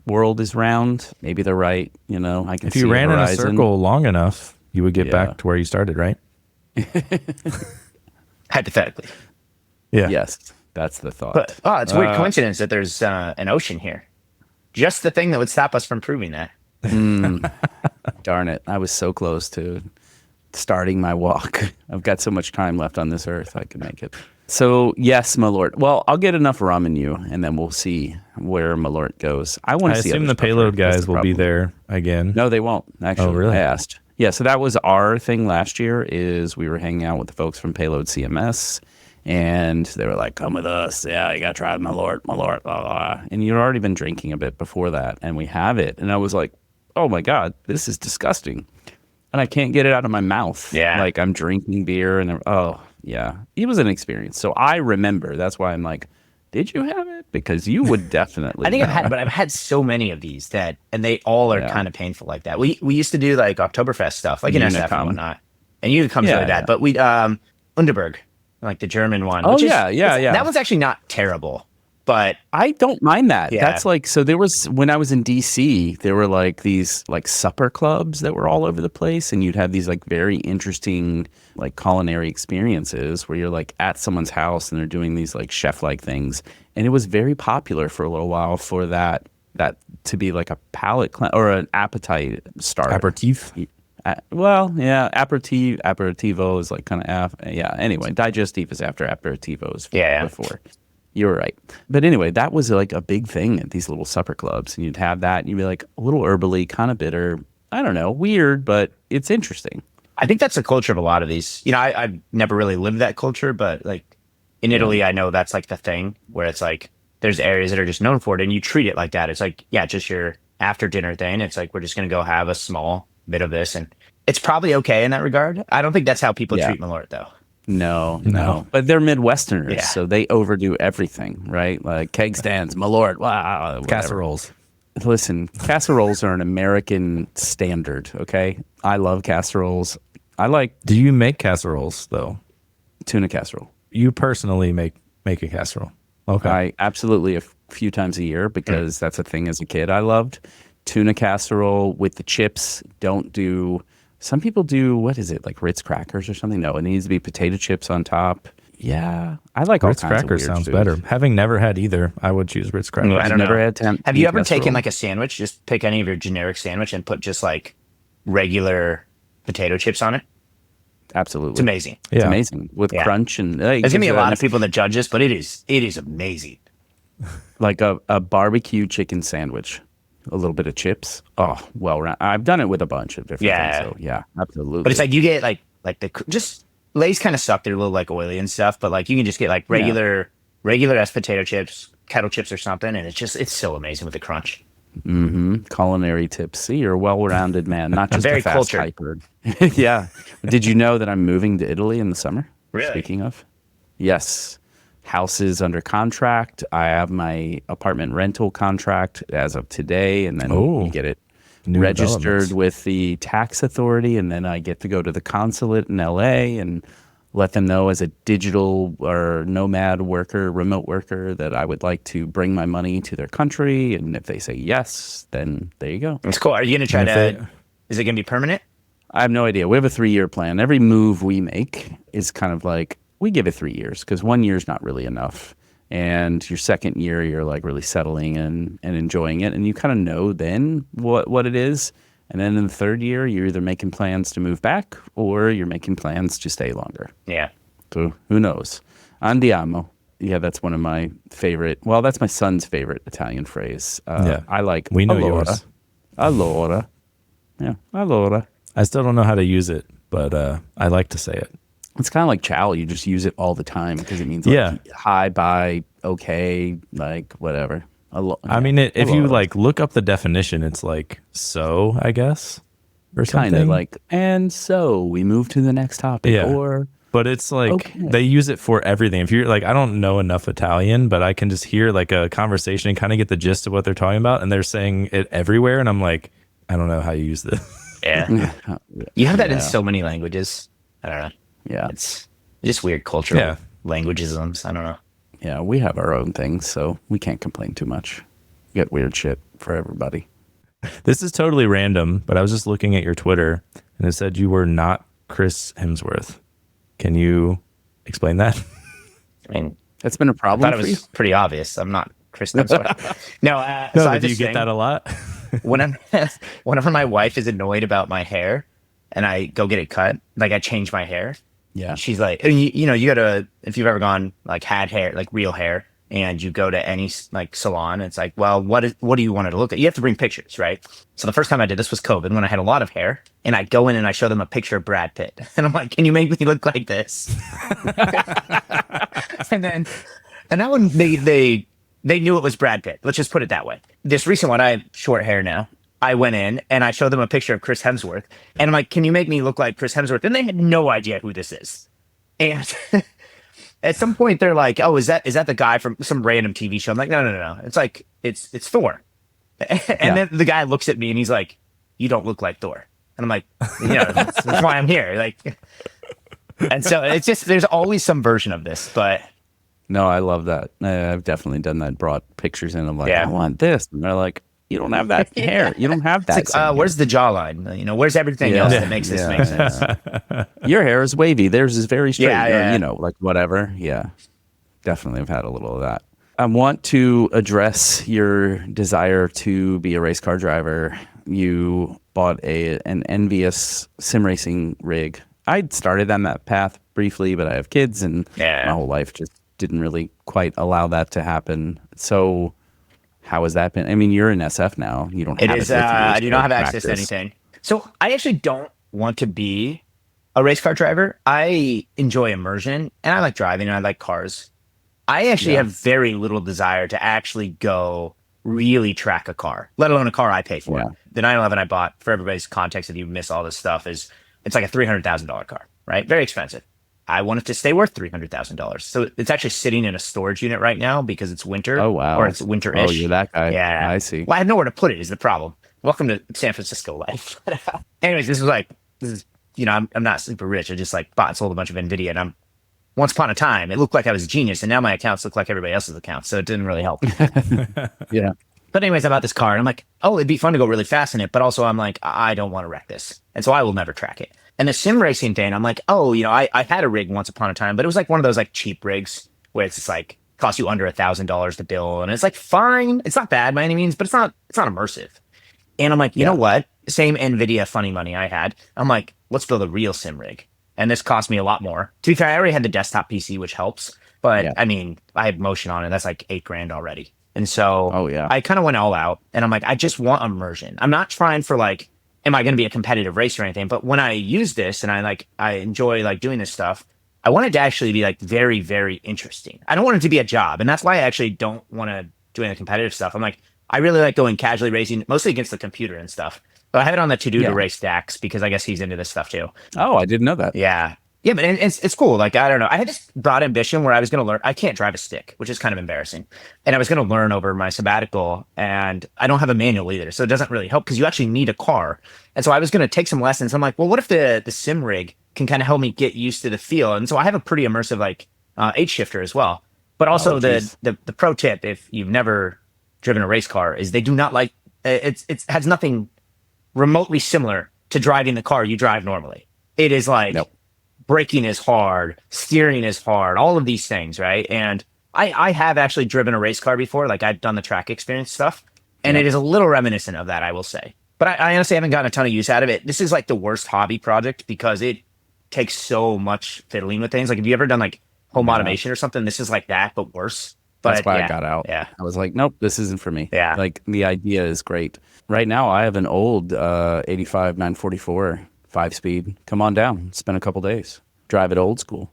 world is round. Maybe they're right. I can. If you ran in a circle long enough, you would get Yeah. back to where you started, right? Hypothetically. Yeah. Yes, that's the thought. But it's a weird coincidence that there's an ocean here. Just the thing that would stop us from proving that. Darn it! I was so close to starting my walk. I've got so much time left on this earth. I can make it. So yes, Malort. Well, I'll get enough rum in you, and then we'll see where Malort goes. I want I to see. assume other the stuff payload first. That's guys the will be problem. there again. No, they won't. Actually, Oh, really? I asked. Yeah, so that was our thing last year. Is we were hanging out with the folks from Payload CMS, and they were like, "Come with us. Yeah, you got to try Malort, blah, blah." And you'd already been drinking a bit before that, and we have it. And I was like, "Oh my god, this is disgusting," and I can't get it out of my mouth. Yeah. Like I'm drinking beer, and it was an experience. So I remember. That's why I'm like, Did you have it? Because you would definitely. I think know. I've had so many of these and they all are kind of painful like that. We used to do like Oktoberfest stuff, like in SF and whatnot. And Unicom's really bad, but we Underberg, like the German one. Oh, which yeah. That one's actually not terrible, but I don't mind that. Yeah. That's like, so there was, when I was in DC, there were like these like supper clubs that were all over the place. And you'd have these like very interesting like culinary experiences where you're like at someone's house and they're doing these like chef-like things. And it was very popular for a little while for that to be like a palate or an appetite starter. Aperitif? Aperitivo is like kind of, anyway, digestif is after aperitivos before. You were right. But anyway, that was like a big thing at these little supper clubs. And you'd have that and you'd be like a little herbally, kind of bitter. I don't know, weird, but it's interesting. I think that's the culture of a lot of these. You know, I've never really lived that culture, but like in Italy, I know that's like the thing where it's like there's areas that are just known for it and you treat it like that. It's like, just your after dinner thing. It's like, we're just going to go have a small bit of this. And it's probably okay in that regard. I don't think that's how people treat Malort though. No. But they're Midwesterners, so they overdo everything, right? Like keg stands, Malort, wow, Casseroles. Listen, casseroles are an American standard, okay? I love casseroles. Do you make casseroles though? Tuna casserole. You personally make a casserole? Okay. I absolutely a few times a year because that's a thing as a kid I loved. Tuna casserole with the chips. Some people do, what is it, like Ritz crackers or something? No, it needs to be potato chips on top. Yeah, I like Ritz all kinds crackers. of weird sounds food. better. Having never had either, I would choose Ritz crackers. I don't never know. had Have you ever casserole. taken like a sandwich, just pick any of your generic sandwich and put just like regular potato chips on it? Absolutely. It's amazing. It's amazing with crunch and There's gonna be a lot of people that judge this, but it is amazing. like a barbecue chicken sandwich, a little bit of chips. Oh, well, I've done it with a bunch of different things. So yeah, absolutely. But it's like you get like the just Lay's kind of suck. They're a little like oily and stuff, but like you can just get like regular ass potato chips, kettle chips or something, and it's so amazing with the crunch. Culinary tips. See, you're a well-rounded man, not just very a fast cultured. hyper. Yeah. Did you know that I'm moving to Italy in the summer? Really? Speaking of, yes. House is under contract. I have my apartment rental contract as of today, and then you get it registered with the tax authority, and then I get to go to the consulate in LA and let them know as a digital or nomad worker, remote worker, that I would like to bring my money to their country. And if they say yes, then there you go. That's cool. Are you going to try to, is it going to be permanent? I have no idea. We have a 3-year plan. Every move we make is kind of like, we give it 3 years because 1 year is not really enough. And your second year, you're like really settling in and enjoying it. And you kind of know then what it is. And then in the third year, you're either making plans to move back or you're making plans to stay longer. Yeah. So who knows? Andiamo. Yeah, that's one of my favorite. Well, that's my son's favorite Italian phrase. I like. We know allora. yours. Allora. Yeah, allora. I still don't know how to use it, but I like to say it. It's kind of like ciao. You just use it all the time because it means like hi, bye, okay, like whatever. I mean, if you like look up the definition, it's like so, I guess, or something. Kind of like, and so we move to the next topic. Yeah. Or but it's like they use it for everything. If you're like, I don't know enough Italian, but I can just hear like a conversation and kind of get the gist of what they're talking about, and they're saying it everywhere, and I'm like, I don't know how you use this. Yeah. You have that in so many languages. I don't know. Yeah. It's just weird cultural languagisms. I don't know. Yeah, we have our own things, so we can't complain too much. We get weird shit for everybody. This is totally random, but I was just looking at your Twitter, and it said you were not Chris Hemsworth. Can you explain that? I mean, that's been a problem. I thought it was pretty obvious. I'm not Chris Hemsworth. No, no, do you get that a lot? Whenever my wife is annoyed about my hair, and I go get it cut, like I change my hair. Yeah. She's like, you know, you gotta, if you've ever gone like had hair, like real hair, and you go to any like salon, it's like, well, what do you want it to look like? You have to bring pictures, right? So the first time I did this was COVID when I had a lot of hair, and I go in and I show them a picture of Brad Pitt, and I'm like, can you make me look like this? and that one they knew it was Brad Pitt. Let's just put it that way. This recent one, I have short hair now. I went in and I showed them a picture of Chris Hemsworth, and I'm like, can you make me look like Chris Hemsworth? And they had no idea who this is. And At some point, they're like, "Oh, is that the guy from some random TV show?" I'm like, "No. It's like it's Thor." And then the guy looks at me and he's like, "You don't look like Thor." And I'm like, that's why I'm here. Like, and so it's just there's always some version of this, but. No, I love that. I've definitely done that. Brought pictures in. I'm like, I want this, and they're like, you don't have that hair. You don't have that. It's like, where's the jawline? Where's everything else that makes this make sense? Your hair is wavy. Theirs is very straight. Yeah. Or, like whatever. Yeah, definitely. I've had a little of that. I want to address your desire to be a race car driver. You bought an envious sim racing rig. I started on that path briefly, but I have kids, and my whole life just didn't really quite allow that to happen. So how has that been? I mean, you're in SF now. You don't have it. I do not have access to anything. So I actually don't want to be a race car driver. I enjoy immersion and I like driving and I like cars. I actually have very little desire to actually go really track a car, let alone a car I pay for. The 911 I bought, for everybody's context, if you miss all this stuff, it's like a $300,000 car, right? Very expensive. I want it to stay worth $300,000. So it's actually sitting in a storage unit right now because it's winter. Oh, wow. Or it's winter-ish. Oh, you're that guy. Yeah. I see. Well, I have nowhere to put it is the problem. Welcome to San Francisco life. Anyways, this is, I'm not super rich. I just bought and sold a bunch of NVIDIA, and once upon a time, it looked like I was a genius, and now my accounts look like everybody else's accounts. So it didn't really help. Yeah. But anyways, I bought this car and I'm like, oh, it'd be fun to go really fast in it. But also I'm like, I don't want to wreck this. And so I will never track it. And the sim racing thing, I'm like, oh, I had a rig once upon a time, but it was like one of those cheap rigs where it's just costs you under $1,000 to build. And it's fine. It's not bad by any means, but it's not immersive. And I'm like, you know what? Same NVIDIA funny money I had. I'm like, let's build a real sim rig. And this cost me a lot more. To be fair, I already had the desktop PC, which helps. But I mean, I had motion on it. That's $8,000 already. And so I kind of went all out and I'm like, I just want immersion. I'm not trying for am I going to be a competitive racer or anything? But when I use this and I enjoy doing this stuff, I want it to actually be very, very interesting. I don't want it to be a job. And that's why I actually don't want to do any competitive stuff. I'm like, I really like going casually racing, mostly against the computer and stuff. But I have it on the to-do to race Dax because I guess he's into this stuff too. Oh, I didn't know that. Yeah. Yeah, but it's cool. I don't know. I had this broad ambition where I was going to learn. I can't drive a stick, which is kind of embarrassing. And I was going to learn over my sabbatical, and I don't have a manual either. So it doesn't really help because you actually need a car. And so I was going to take some lessons. I'm like, well, what if the sim rig can kind of help me get used to the feel? And so I have a pretty immersive H shifter as well. But also the pro tip, if you've never driven a race car, is they do not it has nothing remotely similar to driving the car you drive normally. It is braking is hard, steering is hard, all of these things, right? And I have actually driven a race car before, I've done the track experience stuff, and it is a little reminiscent of that, I will say. But I honestly haven't gotten a ton of use out of it. This is the worst hobby project because it takes so much fiddling with things. Have you ever done home automation or something? This is that, but worse. But that's why I got out. Yeah. I was like, nope, this isn't for me. Yeah. The idea is great. Right now, I have an old 85 944 5-speed. Come on down. Spend a couple days. Drive it old school.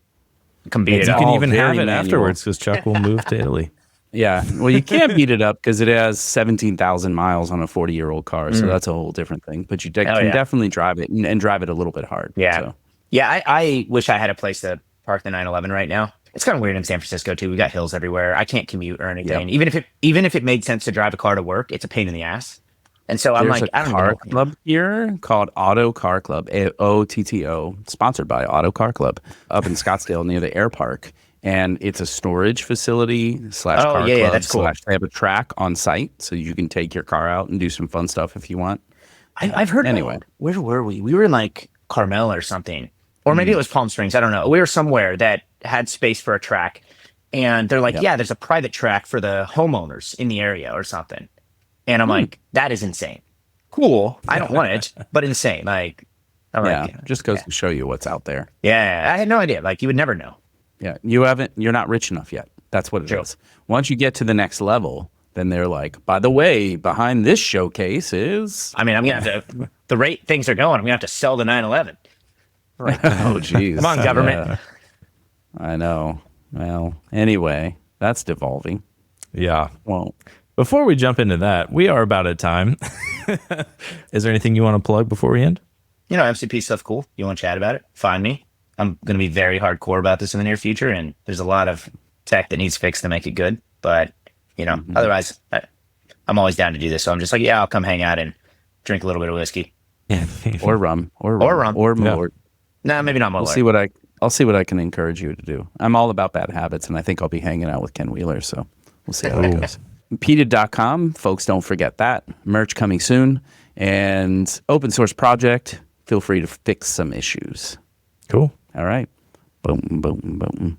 You can even have it afterwards because Chuck will move to Italy. Yeah. Well, you can't beat it up because it has 17,000 miles on a 40-year-old car. So that's a whole different thing. But you can definitely drive it and drive it a little bit hard. Yeah. So. Yeah. I wish I had a place to park the 911 right now. It's kind of weird in San Francisco too. We got hills everywhere. I can't commute or anything. Yep. Even if it made sense to drive a car to work, it's a pain in the ass. And so I'm There's I don't know. car club here called Auto Car Club, AOTTO, sponsored by Auto Car Club up in Scottsdale near the air park. And it's a storage facility / car club. That's cool. / they have a track on site so you can take your car out and do some fun stuff if you want. I've heard. Anyway, where were we? We were in Carmel or something, or maybe it was Palm Springs. I don't know. We were somewhere that had space for a track, and they're like, yeah, there's a private track for the homeowners in the area or something. And I'm like, that is insane. Cool. I don't want it, but insane. Just goes to show you what's out there. Yeah, I had no idea. You would never know. Yeah, you're not rich enough yet. That's what it is. Once you get to the next level, then they're like, by the way, behind this showcase is... I mean, I'm going to have to... The rate things are going, I'm going to have to sell the 911. Right. Oh, geez. Come on, government. I know. Well, anyway, that's devolving. Yeah. Well... Before we jump into that, we are about at time. Is there anything you want to plug before we end? MCP stuff cool. You want to chat about it? Find me. I'm going to be very hardcore about this in the near future, and there's a lot of tech that needs fixed to make it good. But, otherwise, I'm always down to do this. So I'm just like, yeah, I'll come hang out and drink a little bit of whiskey. or rum. Or more. No, maybe not more. I'll see what I can encourage you to do. I'm all about bad habits, and I think I'll be hanging out with Ken Wheeler, so we'll see how that goes. Peated.com, folks, don't forget that. Merch coming soon. And open source project, feel free to fix some issues. Cool. All right. Boom, boom, boom.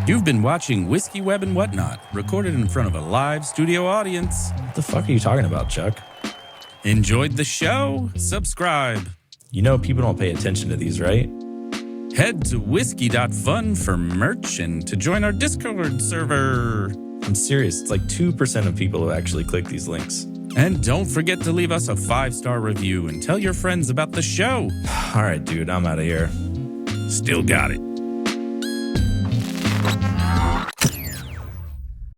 You've been watching Whiskey Web and Whatnot, recorded in front of a live studio audience. What the fuck are you talking about, Chuck? Enjoyed the show? Subscribe. You know people don't pay attention to these, right? Head to whiskey.fun for merch and to join our Discord server. I'm serious. It's like 2% of people who actually click these links. And don't forget to leave us a 5-star review and tell your friends about the show. All right, dude, I'm out of here. Still got it.